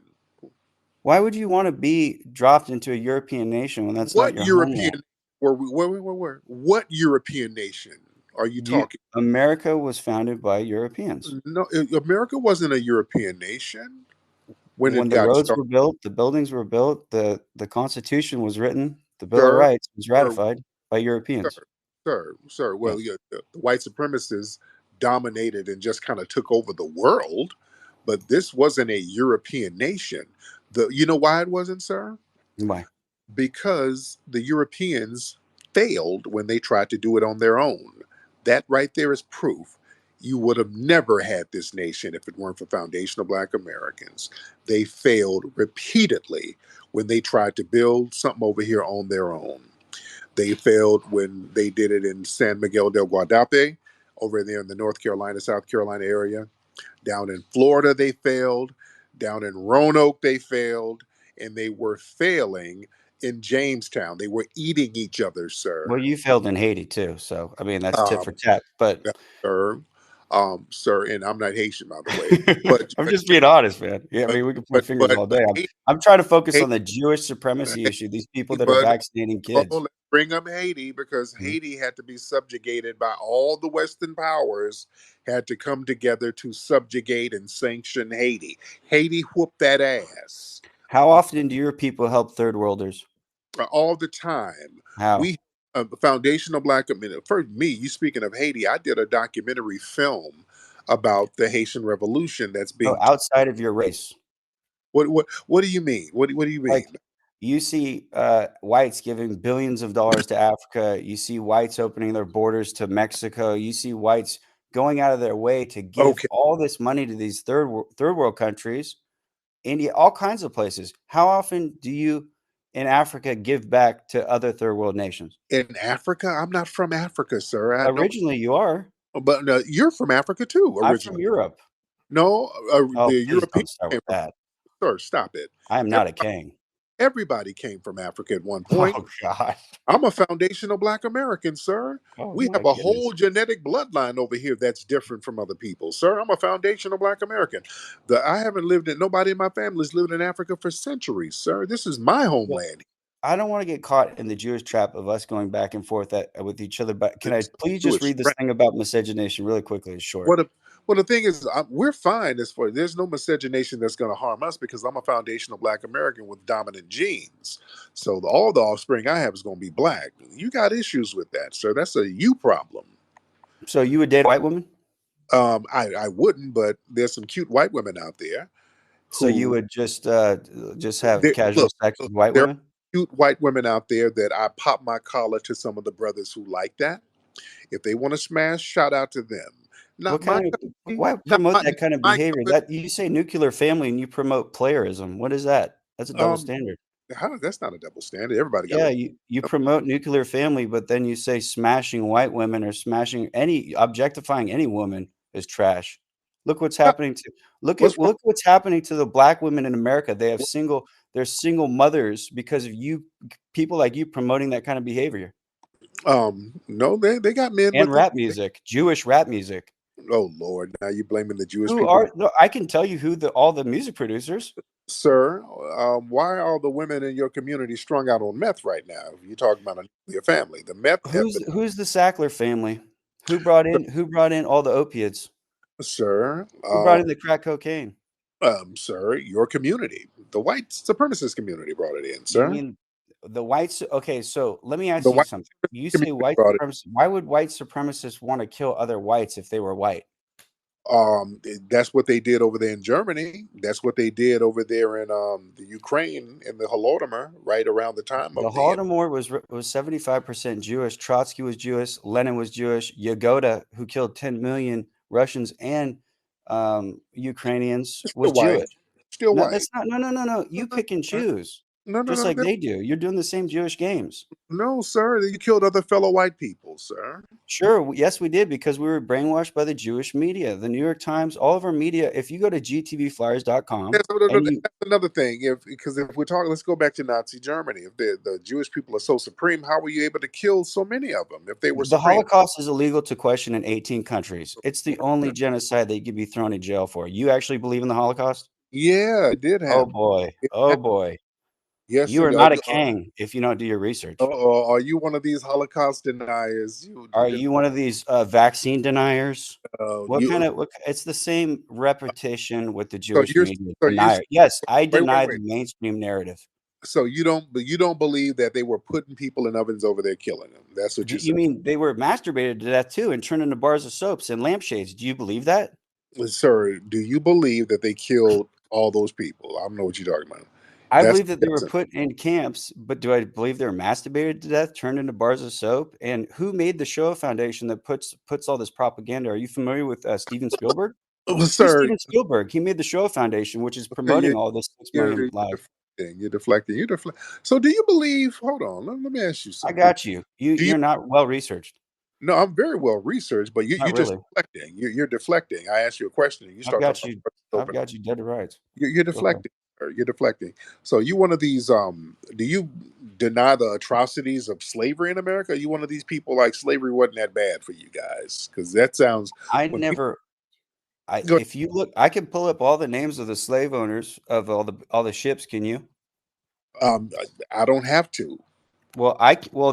Why would you want to be dropped into a European nation when that's not What your European homeland? where? What European nation are you talking? America was founded by Europeans. No, America wasn't a European nation when it When the got roads started, were built, the buildings were built, the Constitution was written, the Bill of sir. Rights was Sir, ratified by sir, Europeans. sir. Yeah. Well, yeah, the white supremacists dominated and just kind of took over the world, but this wasn't a European nation. You know why it wasn't, sir? Why? Because the Europeans failed when they tried to do it on their own. That right there is proof. You would have never had this nation if it weren't for foundational Black Americans. They failed repeatedly when they tried to build something over here on their own. They failed when they did it in San Miguel del Guadape, over there in the North Carolina, South Carolina area. Down in Florida, they failed. Down in Roanoke, they failed. And they were failing in Jamestown. They were eating each other, Well, sir. you failed in Haiti too, so I mean that's tit for Um, tat. But sir, sir, and I'm not Haitian, by the way, but I'm just being honest, man. Yeah, I but mean we can point fingers all but day. I'm trying to focus on Haiti, the Jewish supremacy issue. These people that are but vaccinating oh, kids. let's bring up Haiti because Mhm. Haiti had to be subjugated by all the Western powers, had to come together to subjugate and sanction Haiti. Haiti whooped that ass How often do your people help third worlders? all the time. How? We foundational Black. I mean, first me. You speaking of Haiti? I did a documentary film about the Haitian Revolution. That's Oh, being. outside of your race. What do you mean? What do you Like mean? you see whites giving billions of dollars to Africa. You see whites opening their borders to Mexico. You see whites going out of their way to give Okay, all this money to these third world countries, India, all kinds of places. How often do you in Africa give back to other third world nations? in Africa, I'm not from Africa, sir. I don't. Originally, you are. But you're from Africa too, I'm from originally. Europe. No, Oh, the please European don't start came with from. that. Sir, stop it. I am not a Everybody, king. everybody came from Africa at one point. Oh God. I'm a foundational Black American, sir. Oh We my have a goodness. whole genetic bloodline over here that's different from other people, sir. I'm a foundational Black American. I haven't lived in nobody in my family has lived in Africa for centuries, sir. This is my Well, homeland. I don't want to get caught in the Jewish trap of us going back and forth with each other. But can I It's please just Jewish. read this thing about miscegenation really quickly? It's short. What if, well, the thing is, we're fine as far. There's no miscegenation that's going to harm us because I'm a foundational Black American with dominant genes. So all the offspring I have is going to be Black. You got issues with that, sir. That's a you problem. So you would date a white woman? I wouldn't, but there's some cute white women out there So you who would just have casual look. sex with white There are women? cute white women out there that I pop my collar to some of the brothers who like that. If they want to smash, shout out to them. Not What my kind cup of of tea. why Not promote that kind of my behavior? cup That you say nuclear family and you promote playerism. What is that? That's a of, double standard. that's not a double standard. Everybody got Yeah, a you promote nuclear family, but then you say smashing white women or smashing any objectifying any woman is trash. Look what's happening to what's wrong. look what's happening to the black women in America. They're single mothers because of you people like you promoting that kind of behavior. No, they got men And with it. rap music, Jewish rap music. Oh Lord, now you're blaming the Jewish Who people, are no, I can tell you who all the music producers. sir. Why are all the women in your community strung out on meth right now? You're talking about a nuclear family. The meth epidemic, Who's the Sackler family? Who brought in all the opiates? sir. Who brought in the crack cocaine? Sir, your community, the white supremacist community, brought it in, You sir. mean the whites? Okay, so let me The ask you white something. You say community white brought it. supremacists. Why would white supremacists want to kill other whites if they were white? That's what they did over there in Germany. That's what they did over there in the Ukraine in the Holodomor, right around the time The of the. Holodomor was 75% Jewish. Trotsky was Jewish. Lenin was Jewish. Yagoda, who killed 10 million Russians and Ukrainians, Still was white, Jewish. still No, white. that's not. No, no, no, no. You pick and choose. No, no, just no, like they do. You're doing the same Jewish games. no, sir. You killed other fellow white people, sir. Sure, yes, we did because we were brainwashed by the Jewish media, the New York Times, all of our media. If you go to gtvflyers.com and you That's another thing. Because if we're talking, let's go back to Nazi Germany. If the Jewish people are so supreme, how were you able to kill so many of them if they were the supreme? Holocaust is illegal to question in 18 countries. It's the only genocide that you could be thrown in jail for. You actually believe in the Holocaust? Yeah, it did Oh happen. boy. It Oh happened. boy. Yes, You sir. are not a king if you don't do your research. Are you one of these Holocaust deniers? Are you one of these vaccine deniers? You It's the same repetition with the so Jewish you're media. so you're Denier. Yes, I wait, deny wait. the mainstream narrative. So you don't believe that they were putting people in ovens over there killing them. That's what Do you're you saying. mean they were masturbated to death too and turned into bars of soaps and lampshades? Do you believe that? Sir, do you believe that they killed all those people? I don't know what you're talking about. I That's believe that they were put in camps, but do I believe they were masturbated to death, turned into bars of soap? And who made the Shoah Foundation that puts all this propaganda? Are you familiar with Steven Spielberg? Who's sir. Steven Spielberg? He made the Shoah Foundation, which is Okay, promoting all this 6 million you're lives. deflecting. You're deflecting. You're deflecting. So, do you believe? Hold on. Let me ask you I something. got you. Do you? You're not well researched. No, I'm very well researched, but Not you're just really. deflecting. You're deflecting. I asked you a question, and you I've start talking got you. about I've open. got you dead to rights. You're Go ahead. deflecting. Sir. You're deflecting. So, you one of these? Do you deny the atrocities of slavery in America? Are you one of these people like slavery wasn't that bad for you guys? Because that sounds. I When people never. I go, if you look, I can pull up all the names of the slave owners of all the ships. Can you? I don't have to. Well,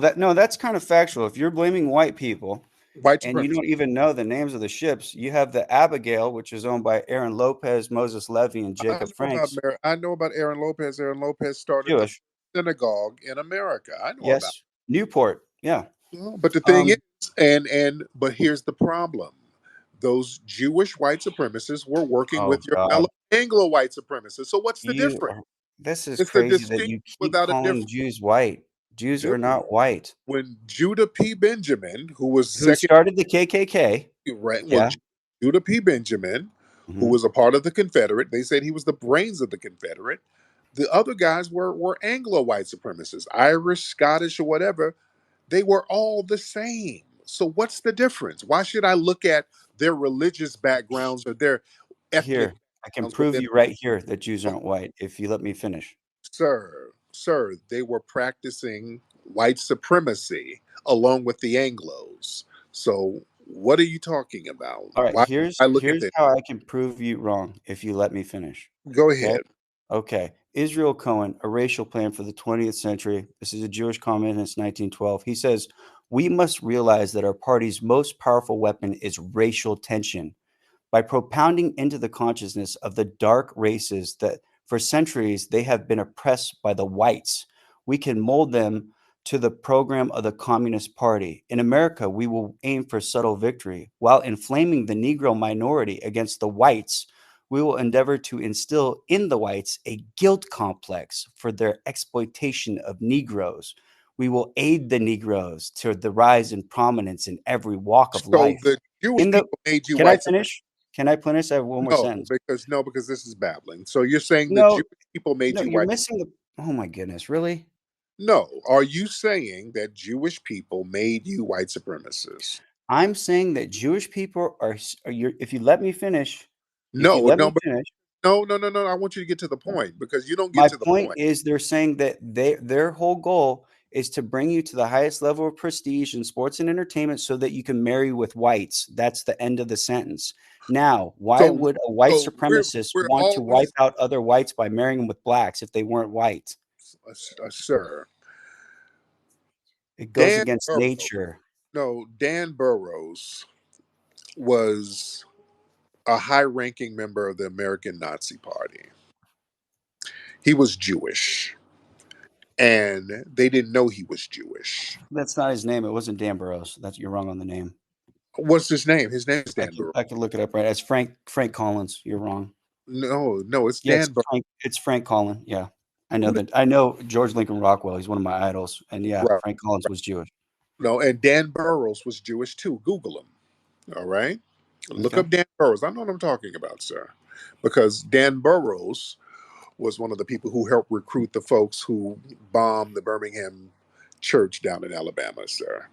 that no, that's kind of factual. If you're blaming white people White and you supremacy. don't even know the names of the ships, you have the Abigail, which is owned by Aaron Lopez, Moses Levy, and Jacob Franks, I know about Aaron Lopez. Aaron Lopez started the Jewish. synagogue in America. I know about. Yes, Newport. Yeah. Well, but the thing is, Um. but here's the problem: those Jewish white supremacists were working Oh with your fellow God, Anglo white supremacists. So what's the you. difference? Are, this is It's a crazy that distinction you keep without a calling difference. Jews white. Jews Dude, are not white. when Judah P. Benjamin, who was Who second started the KKK? right, when Yeah. Judah P. Benjamin, who Hmm. was a part of the Confederate, they said he was the brains of the Confederate. The other guys were Anglo white supremacists, Irish, Scottish, or whatever. They were all the same. So what's the difference? Why should I look at their religious backgrounds or their ethnic Here, I can backgrounds prove within? you right here that Jews Oh, aren't white. If you let me finish. sir, they were practicing white supremacy along with the Anglos. So what are you talking about? All right, Why here's I look at here's that? how I can prove you wrong if you let me finish. Go Okay? ahead. Okay. Israel Cohen, A Racial Plan for the 20th Century. This is a Jewish communist, 1912. He says, "We must realize that our party's most powerful weapon is racial tension. By propounding into the consciousness of the dark races that for centuries they have been oppressed by the whites, we can mold them to the program of the Communist Party. In America, we will aim for subtle victory. While inflaming the Negro minority against the whites, we will endeavor to instill in the whites a guilt complex for their exploitation of Negroes. We will aid the Negroes to the rise in prominence in every walk of So life." the Jewish In the people made you Can I white supremacists. finish? Can I finish? I have one more No, sentence. because this is babbling. So you're saying the No, Jewish people made no, you you're white. missing the. Oh my goodness, really? No. Are you saying that Jewish people made you white supremacists? I'm saying that Jewish people are if you let me finish, if you No, let no, me but finish, no. I want you to get to the point because you don't get my to the point point. is they're saying that their whole goal is to bring you to the highest level of prestige in sports and entertainment so that you can marry with whites. That's the end of the sentence. Now, why So, would a white so supremacist we're want to all wipe this, out other whites by marrying them with blacks if they weren't white? sir. It goes Dan against Burrows. nature. No, Dan Burrows was a high-ranking member of the American Nazi Party. He was Jewish, and they didn't know he was Jewish. That's not his name. It wasn't Dan Burrows. That's You're wrong on the name. What's his name? His name is I Dan can Burrows. I can look it up right. It's Frank Collins. You're wrong. No, it's Yeah, Dan Burrows. It's Frank Collins. Yeah. I know Who that. I know George Lincoln Rockwell. He's one of my idols. And yeah, right, Frank Collins right. was Jewish. No, and Dan Burrows was Jewish too. Google him. All right. Look Okay. up Dan Burrows. I know what I'm talking about, sir. Because Dan Burrows was one of the people who helped recruit the folks who bombed the Birmingham church down in Alabama, sir.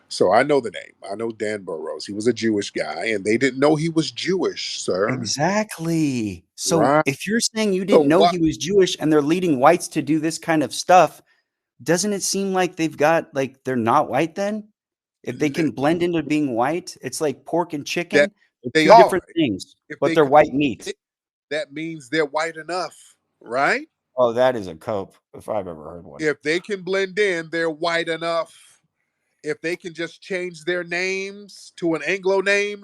So I know the name. I know Dan Burrows. He was a Jewish guy, and they didn't know he was Jewish, sir. Exactly. So Right. if you're saying you So didn't know what? he was Jewish and they're leading whites to do this kind of stuff, doesn't it seem like they've got like they're not white then? If they can blend into being white, it's like pork and That chicken. They're they two are. different things, If but they they're can, white meat. that means they're white enough, right? Oh, that is a cope if I've ever heard one. If they can blend in, they're white enough. If they can just change their names to an Anglo name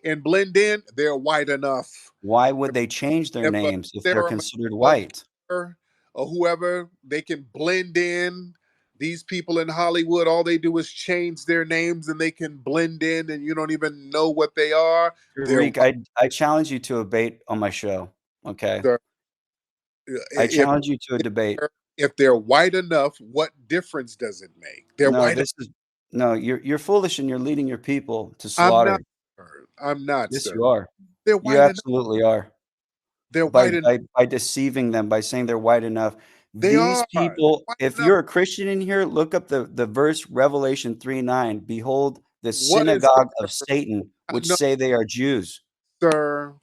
and blend in, they're white enough. Why would they change their If names if they're Sarah considered white? McLachlan or whoever, they can blend in. These people in Hollywood, all they do is change their names and they can blend in and you don't even know what they are. They're Tariq, white. I challenge you to a debate on my show. Okay. Sir. I If challenge you to a debate. if they're white enough, what difference does it make? They're No, white. this is no, you're foolish and you're leading your people to I'm not, slaughter. sir. I'm not, Yes, sir. you are. They're You white enough. absolutely are. They're By white enough. by deceiving them, by saying they're white enough. They These are. They're people, white if enough. you're a Christian in here, look up the verse Revelation 3:9. Behold, the What is synagogue of Satan, which no, say they are Jews. sir?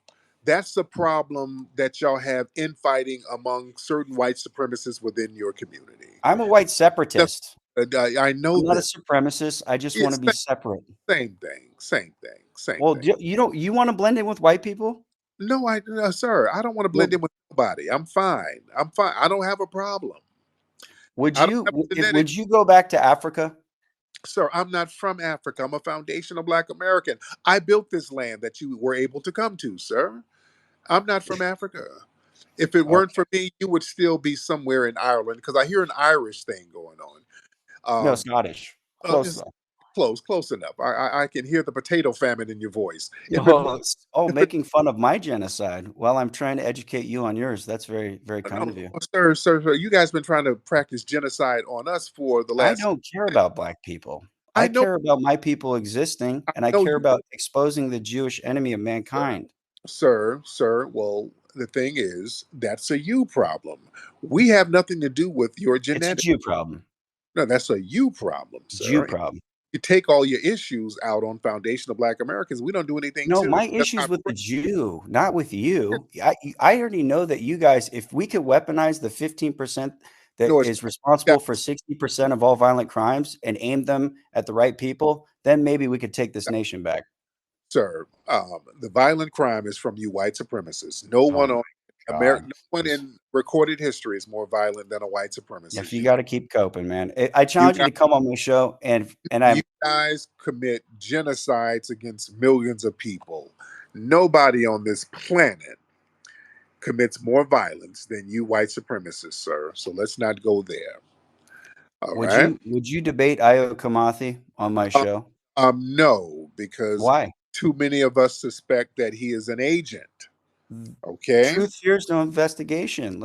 That's the problem that y'all have infighting among certain white supremacists within your community. I'm a white The- separatist. I know I'm not a this. supremacist. I just want to It's be separate. same thing. Same thing. Same Well, thing. you don't you want to blend in with white people? No, sir. I don't want to blend Well, in with nobody. I'm fine. I'm fine. I don't have a problem. would I don't you have a genetic. would you go back to Africa? Sir, I'm not from Africa. I'm a foundational Black American. I built this land that you were able to come to, sir. I'm not from Africa. If it weren't Okay. for me, you would still be somewhere in Ireland because I hear an Irish thing going on. No, Um, Scottish. Close it's though. close enough. I can hear the potato famine in your voice. If it Oh, making fun of my genocide while I'm trying to educate you on yours. That's very, very kind of no, you. sir, you guys been trying to practice genocide on us for the I last. don't care about black people. I I know, care about my people existing, I and I know care you, about exposing the Jewish enemy of sir. mankind. Sir. Well, the thing is, that's a you problem. We have nothing to do with your It's a genetics. Jew problem. No, that's a you problem, Jew sir. problem. You take all your issues out on foundational Black Americans. We don't do anything No, to. my That's issue's not with the correct. Jew, not with you. I already know that you guys, if we could weaponize the 15% that No, it's is responsible for 60% of all violent crimes and aim them at the right people, then maybe we could take this nation back. sir. The violent crime is from you white supremacists. No Oh one my on God. no one in recorded history is more violent than a white If supremacist. you got to keep coping, man. I You challenge you guys, to come on my show and you I'm guys commit genocides against millions of people. Nobody on this planet commits more violence than you white supremacists, sir. So let's not go there. All right. would you debate Io Kamathi on my Uh, show? no, because Why? too many of us suspect that he is an agent. Okay. Truth fears no investigation.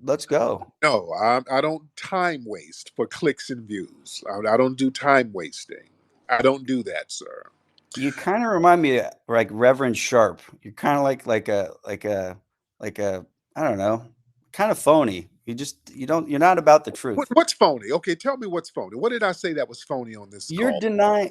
Let's go. No, I don't time waste for clicks and views. I don't do time wasting. I don't do that, sir. You kind of remind me of like Reverend Sharp. You're kind of like a I don't know, kind of phony. You're not about the truth. What's phony? Okay, tell me what's phony. What did I say that was phony on this call?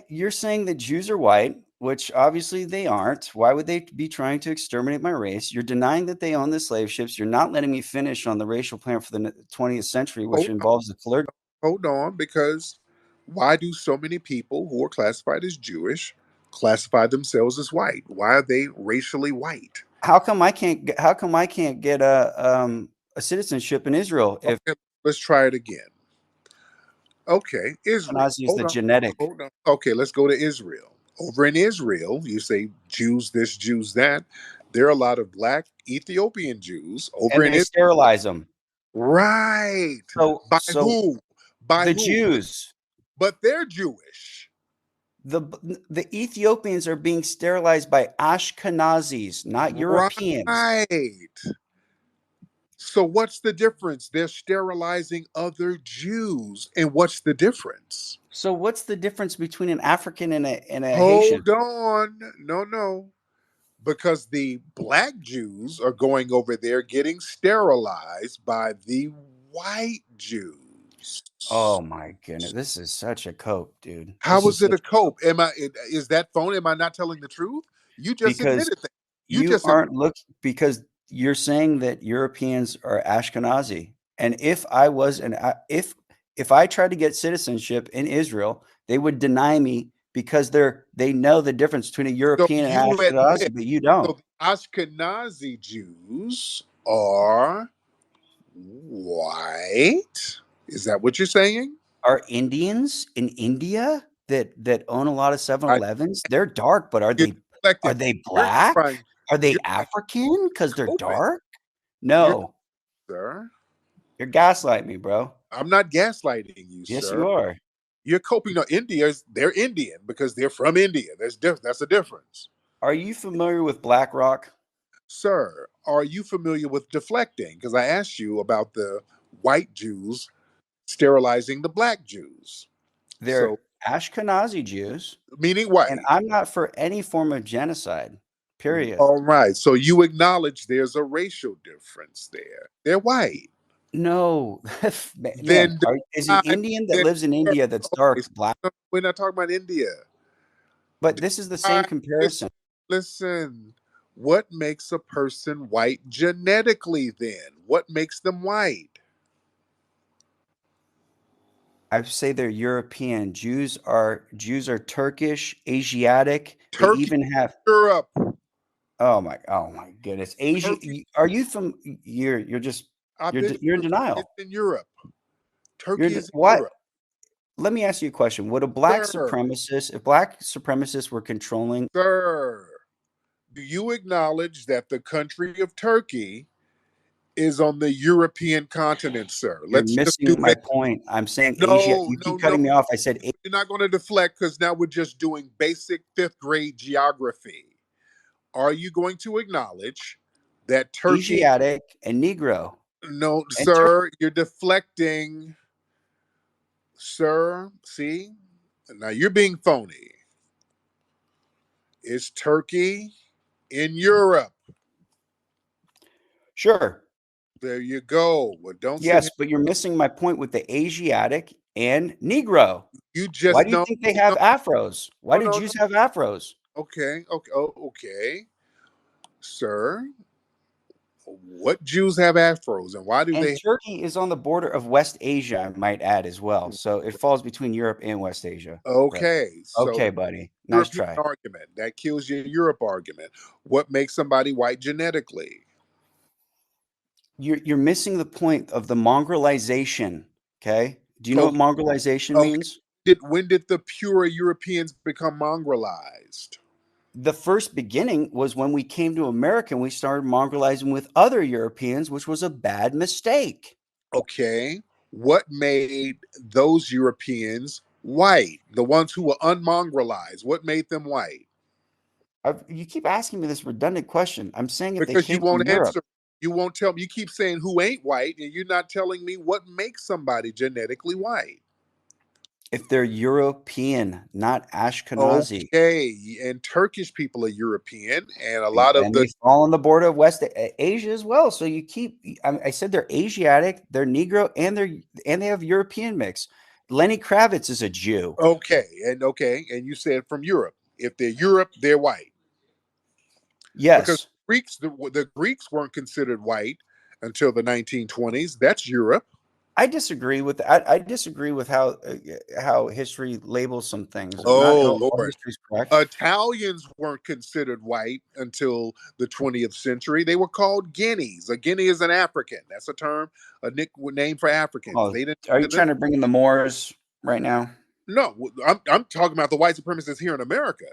You're saying that Jews are white, which obviously they aren't. Why would they be trying to exterminate my race? You're denying that they own the slave ships. You're not letting me finish on the racial plan for the 20th century, which Hold on, involves the clergy. hold on, because why do so many people who are classified as Jewish classify themselves as white? Why are they racially white? How come I can't get a citizenship in Israel if Okay, let's try it again. Okay, Israel. Ashkenazi is the genetic? Hold on. Okay, let's go to Israel. Over in Israel, you say Jews this, Jews that. There are a lot of black Ethiopian Jews over And in they Israel. sterilize them. Right. By So who? By the who? Jews, But they're Jewish. the the Ethiopians are being sterilized by Ashkenazis, not Europeans. Right. So what's the difference? They're sterilizing other Jews. And what's the difference? So what's the difference between an African and a Haitian? Hold on. No. because the black Jews are going over there getting sterilized by the white Jews. Oh my goodness, this is such a cope, dude. How This is is it such a cope? Is that phone? Am I not telling the truth? You just because admitted that. You you just aren't because you're saying that Europeans are Ashkenazi, and if I was if I tried to get citizenship in Israel, they would deny me because they know the difference between a so European and you admit. Ashkenazi, but you don't. So the Ashkenazi Jews are white. Is that what you're saying? Are Indians in India that own a lot of I 7-Elevens? They're dark, but you're are deflecting. they You're black? trying. Are they You're trying African because they're to cope it. dark? You're No, sir. you're gaslighting me, bro. I'm not gaslighting you, Yes, sir. you are. You're coping. No, they're Indian because they're from India. That's a difference. Are you familiar with BlackRock? Sir, are you familiar with deflecting? Because I asked you about the white Jews sterilizing the black Jews. They're So, Ashkenazi Jews, meaning and white. I'm not for any form of genocide. Period. All right. So you acknowledge there's a racial difference there. They're white. No, man, Then is an decide. Indian that Then, lives in India that's okay, dark black? so we're not talking about India. But this is the same Decide- comparison. Listen, listen. What makes a person white genetically then? What makes them white? I say they're European. Jews are Turkish, Asiatic. They Turkey, even have Europe. oh my goodness. Asia, Turkey. are you from you're just I've been you're in to it's denial. in Europe. You're Turkey is in what? Europe. Let me ask you a question. Would a Sir, if black supremacists were controlling, sir, do you acknowledge that the country of Turkey is on the European continent, sir? you're Let's just do missing my basic. point. I'm saying Asia. No, You no, keep no, cutting me no. off. I said You're not going to deflect because now we're just doing basic fifth grade geography. Are you going to acknowledge that Turkey? Asiatic and Negro No, and Turk. sir, you're deflecting, sir. See, now you're being phony. It's Turkey in Europe. Sure. There you go. Well, don't sit Yes, here. but you're missing my point with the Asiatic and Negro. You Why just do you don't. think they You have don't. afros? Why No, do no, Jews no. have afros? Okay, okay, oh, okay, sir. What Jews have afros, and why do And they? Turkey is on the border of West Asia, I might add as well. So it falls between Europe and West Asia. But Okay, so okay, buddy. Nice European try. argument that kills your Europe argument. What makes somebody white genetically? You're missing the point of the mongrelization. Okay. Do you know what Okay, mongrelization okay. means? When did the pure Europeans become mongrelized? The first beginning was when we came to America and we started mongrelizing with other Europeans, which was a bad mistake. Okay, what made those Europeans white? The ones who were unmongrelized. What made them white? You keep asking me this redundant question. I'm saying if they Because you came from won't Europe, answer. You won't tell me. You keep saying who ain't white, and you're not telling me what makes somebody genetically white. if they're European, not Ashkenazi, Okay, and Turkish people are European, and a lot of and the they fall on the border of West Asia as well. So you keep. I said they're Asiatic, they're Negro, and they have European mix. Lenny Kravitz is a Jew. okay, and you said from Europe. If they're Europe, they're white because Yes, the Greeks weren't considered white until the 1920s. That's Europe. I disagree with how history labels some things. Not Oh all Lord. history is correct. Italians weren't considered white until the 20th century. They were called Guineas. A Guinea is an African. That's a term, name for Africans. Oh, They didn't. are you trying to bring in the Moors right now? No, I'm talking about the white supremacists here in America.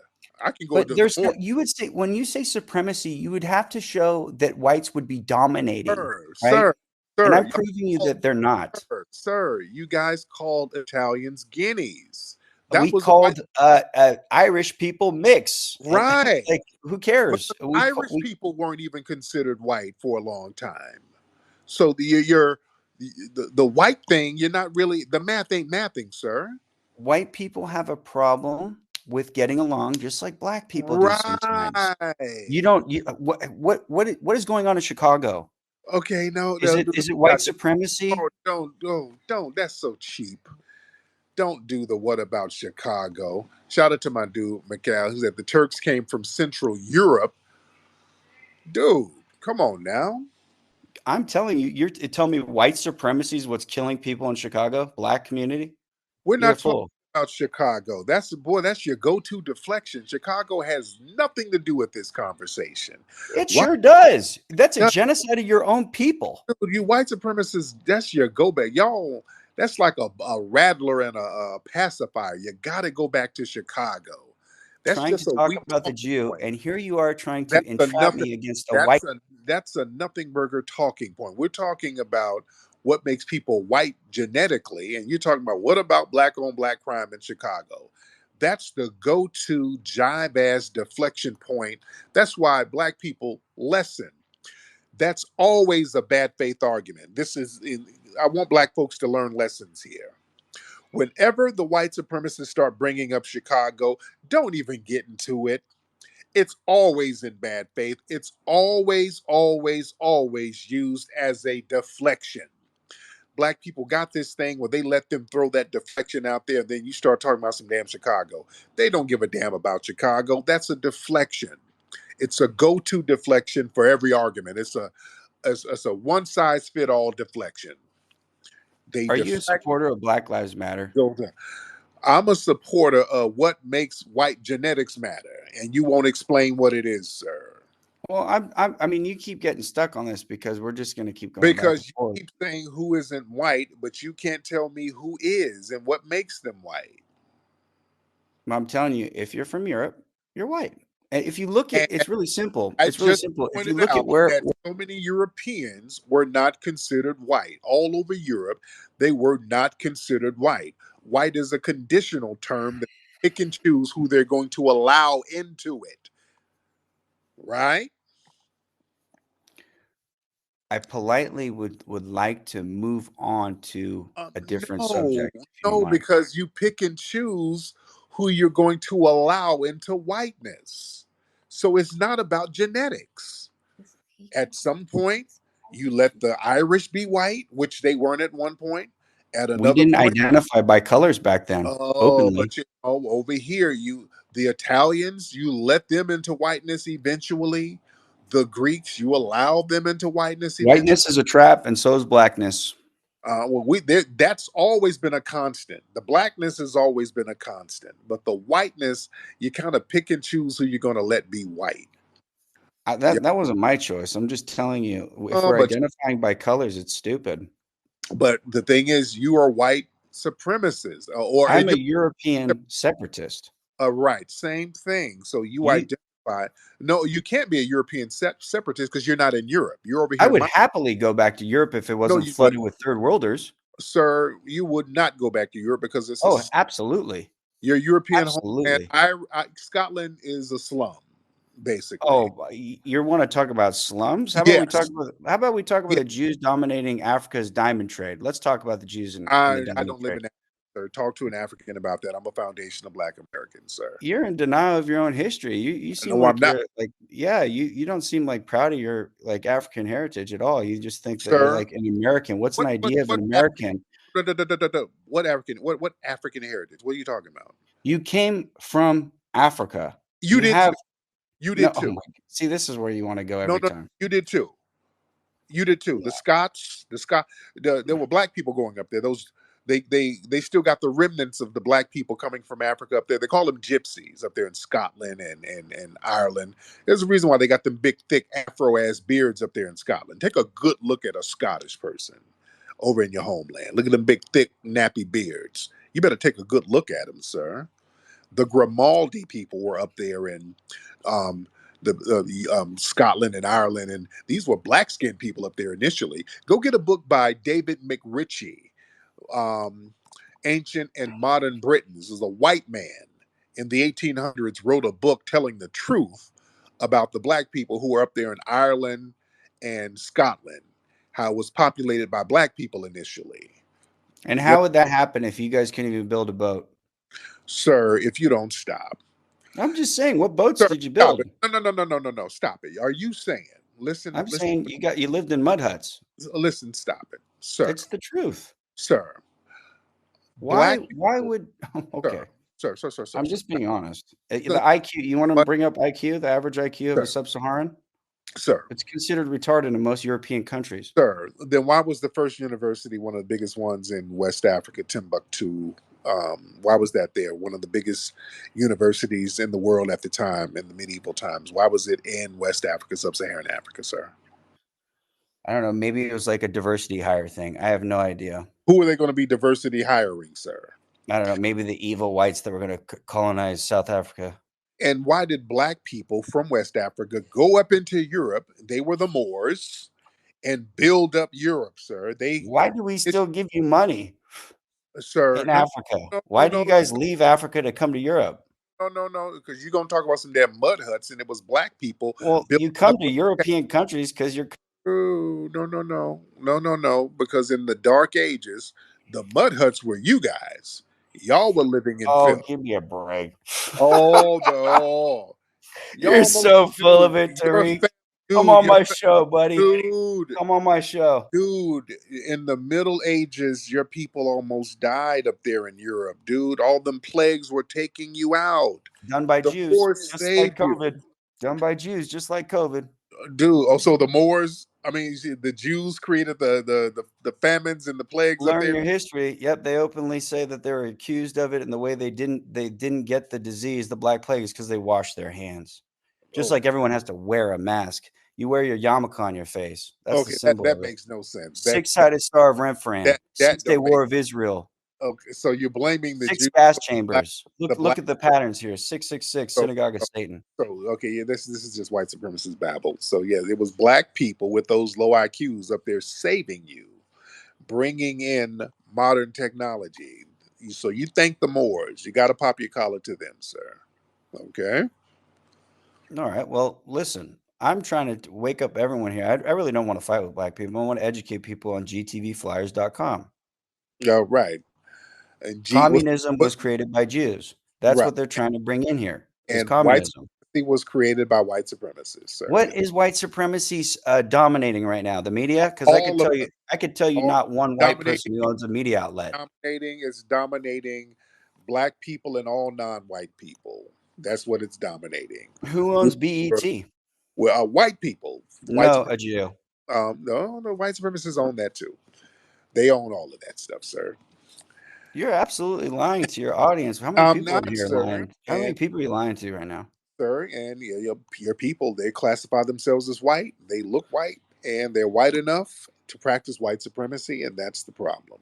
I can go But into the there's no, more. you would say when you say supremacy, you would have to show that whites would be dominating, Sir, right? sir, And sir, I'm proving you that they're not. sir, you guys called Italians Guineas. We That was a white, called Irish people mix, and right. like who But cares? the Irish We people weren't even considered white for a long time. So the white thing, you're not really the math ain't mathing, sir. white people have a problem with getting along, just like black people do sometimes. Right. You don't. What is going on in Chicago? Okay, no, Is no, it no, white God, supremacy? oh, don't. That's so cheap. Don't do the what about Chicago. Shout out to my dude, Mikhail, who said the Turks came from Central Europe. Dude, come on now. I'm telling you, you're telling me white supremacy is what's killing people in Chicago, black community. We're You're a not talking fool. about Chicago. That's your go-to deflection. Chicago has nothing to do with this conversation. It Why sure does. That's a genocide of your own people. you white supremacists, that's your go back. Y'all, that's like a rattler and a pacifier. You gotta go back to Chicago. That's Trying to just a talk weak about the talking Jew, point. and here you are trying to That's a entrap nothing. me against a white. That's a nothing burger talking point. We're talking about what makes people white genetically, and you're talking about what about black on black crime in Chicago. That's the go-to jive ass deflection point. That's why black people lessen. That's always a bad faith argument. I want black folks to learn lessons here. Whenever the white supremacists start bringing up Chicago, don't even get into it. It's always in bad faith. It's always, always, always used as a deflection. Black people got this thing where they let them throw that deflection out there, and then you start talking about some damn Chicago. They don't give a damn about Chicago. That's a deflection. It's a go-to deflection for every argument. It's a one size fit all deflection. They Are you a deflect. supporter of Black Lives Matter? Go there. I'm a supporter of what makes white genetics matter, and you won't explain what it is, sir. Well, I mean, you keep getting stuck on this because we're just going to keep going back and Because you forth. keep saying who isn't white, but you can't tell me who is and what makes them white. I'm telling you, if you're from Europe, you're white. And if you look at, And it's really simple. I It's really just simple. If you pointed look at out where that so many Europeans were not considered white. All over Europe, they were not considered white. White is a conditional term that they pick and choose who they're going to allow into it. Right? I politely would like to move on to a different No, subject, if you don't no, mind. because you pick and choose who you're going to allow into whiteness. So it's not about genetics. At some point, you let the Irish be white, which they weren't at one point. At We another didn't point, identify by colors back then, openly. but over here, the Italians, you let them into whiteness eventually. The Greeks, you allow them into whiteness eventually. Whiteness is a trap, and so is blackness. That's always been a constant. The blackness has always been a constant, but the whiteness, you kind of pick and choose who you're going to let be white. Yeah, That wasn't my choice. I'm just telling you, if we're but identifying by colors, it's stupid. the thing is, you are white supremacists, or I'm and a you're European separatist. right, same thing. So you You, identify. No, you can't be a European separatist because you're not in Europe. You're over I here in would my. happily go back to Europe if it No, wasn't you would, flooded with third worlders. sir. You would not go back to Europe because it's Oh, absolutely, your European homeland. absolutely. Scotland is a slum, basically. Oh, you want to talk about slums? How about we talk Yes. about the Jews dominating Africa's diamond trade? Let's talk about the Jews in the I diamond don't live trade. in Africa, sir. Talk to an African about that. I'm a foundation of Black Americans, sir. You're in denial of your own history. You seem No, I'm like not, you're like, yeah, you don't seem like proud of your like African heritage at all. You just think that you're sir. like an American. What's an idea of an What American? what African what African heritage? What are you talking about? You came from Africa. You You did too. have You no. did Oh too. my. See, this is where you want to go No, every no, time. you did too. You did too. The Scots, there were black people going up there. Those they still got the remnants of the black people coming from Africa up there. They call them gypsies up there in Scotland and Ireland. There's a reason why they got them big, thick Afro ass beards up there in Scotland. Take a good look at a Scottish person over in your homeland. Look at them big, thick, nappy beards. You better take a good look at them, sir. The Grimaldi people were up there in um, Scotland and Ireland, and these were black skinned people up there initially. Go get a book by David McRitchie, um, Ancient and Modern Britons. This is a white man in the 1800s wrote a book telling the truth about the black people who were up there in Ireland and Scotland, how it was populated by black people initially. And Yep. how would that happen if you guys couldn't even build a boat? Sir, if you don't stop. I'm just saying, what boats Sir, did you stop build? it. No. Stop it. Are you saying, listen, I'm listen, saying you lived in mud huts. listen, stop it. Sir, It's the truth. sir, Why black people, would sir, okay. sir. I'm just being honest. No, The IQ, you want to but, bring up IQ, the average IQ of a sir, sub-Saharan? sir, It's considered retarded in most European countries. sir, then why was the first university one of the biggest ones in West Africa, Timbuktu? Why was that there? One of the biggest universities in the world at the time, in the medieval times. Why was it in West Africa, Sub-Saharan Africa, sir? I don't know. Maybe it was like a diversity hire thing. I have no idea. Who are they going to be diversity hiring, sir? I don't know. Maybe the evil whites that were going to colonize South Africa. And why did black people from West Africa go up into Europe? They were the Moors and build up Europe, sir. Why do we It's, still give you money sir, in Africa? no, Why do no, you guys leave Africa to come to Europe? no, because you're gonna talk about some damn mud huts, and it was black people Well, building you come up. to European countries because you're. Oh, no. Because in the Dark Ages, the mud huts were you guys. Y'all were living in Oh, filth. give me a break. Oh, You're y'all, so full dude, of it, your Tariq. Come dude, on my show, buddy. dude, Come on my show. dude. In the Middle Ages, your people almost died up there in Europe, dude. All them plagues were taking you out. Done by The Jews, Moors just like saved you, COVID. Done by Jews, just like COVID. dude. Also, the Moors. I mean, you see, the Jews created the famines and the plagues up Learn there. your history. Yep, they openly say that they were accused of it, and the way they didn't get the disease, the Black Plague, is because they washed their hands. Just Oh, like everyone has to wear a mask. You wear your yarmulke on your face. That's the okay, that symbol that of it. makes no sense. Six-sided star of Remphan. That Six-day don't make. War of Israel. Okay, so you're blaming the Six Jews, gas black, chambers. the Look black. at the patterns here. 666, So, Synagogue of Satan. okay, yeah, this is just white supremacist babble. So yeah, it was black people with those low IQs up there saving you, bringing in modern technology. So you thank the Moors. You got to pop your collar to them, sir. Okay. All right. Well, listen, I'm trying to wake up everyone here. I really don't want to fight with black people. I want to educate people on gtvflyers.com. Yeah, right. And Communism what was created by Jews. That's right. what they're trying to bring in here is And white communism. supremacy was created by white supremacists, sir. What is white supremacy dominating right now? The media? Because All of them, I could tell you all not one white dominating person who owns a media outlet. dominating black people and all non-white people. That's what it's dominating. Who owns BET? Well, white people, white No, a Jew. no, white supremacists own that too. They own all of that stuff, sir. You're absolutely lying to your audience. How many I'm people in not, here are sir. lying? How many people are you lying to right now? And your people, they classify themselves as white. They look white, and they're white enough to practice white supremacy, and that's the problem.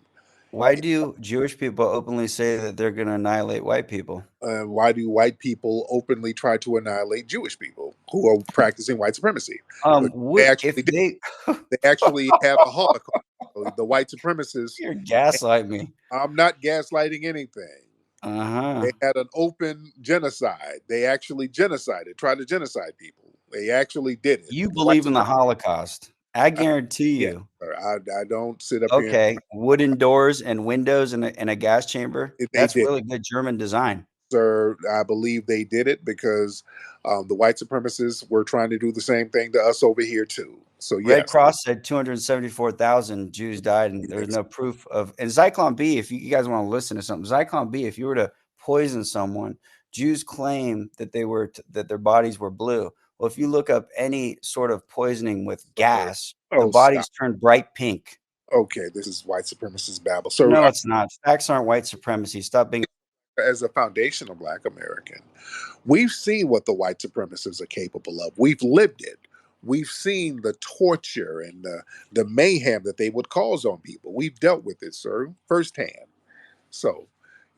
Why do Jewish people openly say that they're going to annihilate white people? Why do white people openly try to annihilate Jewish people who are practicing white supremacy? But they Would if actually did. they They actually have a Holocaust. So the white supremacists. you're gaslighting me. I'm not gaslighting anything. Uh-huh. They had an open genocide. They actually genocided, tried to genocide people. They actually did it. You White believe in the supremacists. Holocaust. I guarantee Yeah, you. sir. I don't sit up here. Okay, wooden doors and windows in a gas chamber. They That's did, really good German design. sir. I believe they did it because the white supremacists were trying to do the same thing to us over here too. So Red yes, Cross said 274,000 Jews died, and there's yes, no proof of. And Zyklon B, if you guys want to listen to something, Zyklon B, if you were to poison someone, Jews claim that that their bodies were blue. Well, if you look up any sort of poisoning with sir. gas, the Oh, stop. bodies turn bright pink. Okay, this is white supremacist babble. So No, it's not. Facts aren't white supremacy. Stop being. as a foundational black American, we've seen what the white supremacists are capable of. We've lived it. We've seen the torture and the mayhem that they would cause on people. We've dealt with it, sir, firsthand. So,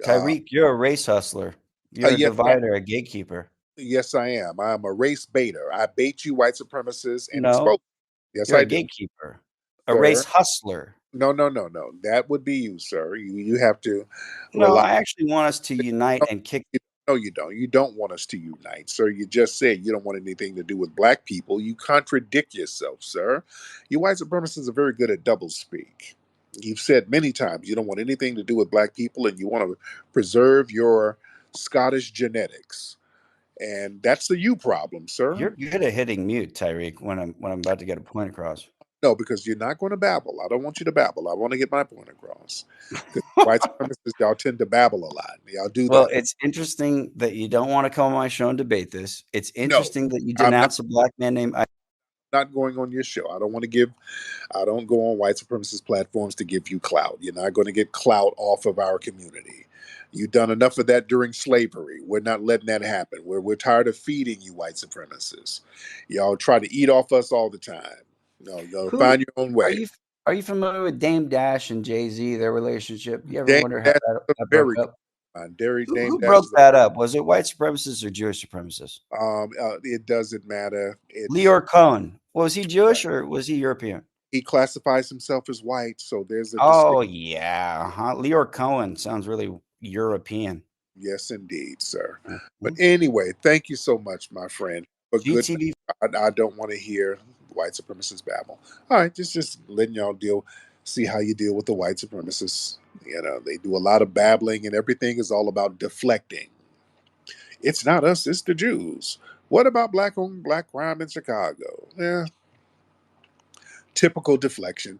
uh, Tyreek, you're a race hustler. You're a yes, divider, a gatekeeper. yes, I am. I'm a race baiter. I bait you, white supremacists, and expose. No, Yes, you're I a do, gatekeeper, a race sir. hustler. No. That would be you, sir. You have to No, rely. I actually want us to unite and kick. No, you don't. You don't want us to unite, sir. You just said you don't want anything to do with black people. You contradict yourself, sir. You white supremacists are very good at doublespeak. You've said many times you don't want anything to do with black people and you want to preserve your Scottish genetics. And that's the you problem, sir. You're good at hitting mute, Tyreek, when I'm about to get a point across. No, because you're not going to babble. I don't want you to babble. I want to get my point across. Because white supremacists, y'all tend to babble a lot. Y'all do Well, that. it's interesting that you don't want to come on my show and debate this. It's No, interesting that you I'm denounce a black man named not going on your show. I don't go on white supremacist platforms to give you clout. You're not going to get clout off of our community. You've done enough of that during slavery. We're not letting that happen. We're tired of feeding you white supremacists. Y'all try to eat off us all the time. No, Who find your own are way. you are you familiar with Dame Dash and Jay-Z, their relationship? You ever Dame wonder how Dash is that a broke very up? Dame Who Dash broke is that up? Was it white supremacists or Jewish supremacists? it doesn't matter. It's Leor Cohen. Was he Jewish or was he European? he classifies himself as white, so there's a Oh distinct. yeah, Leor Cohen sounds really European. Yes, indeed, sir. But Mhm. anyway, thank you so much, my friend. But good. GTV. I don't want to hear white supremacists babble. All right, just letting y'all see how you deal with the white supremacists. They do a lot of babbling, and everything is all about deflecting. It's not us; it's the Jews. What about black on black crime in Chicago? Yeah, typical deflection.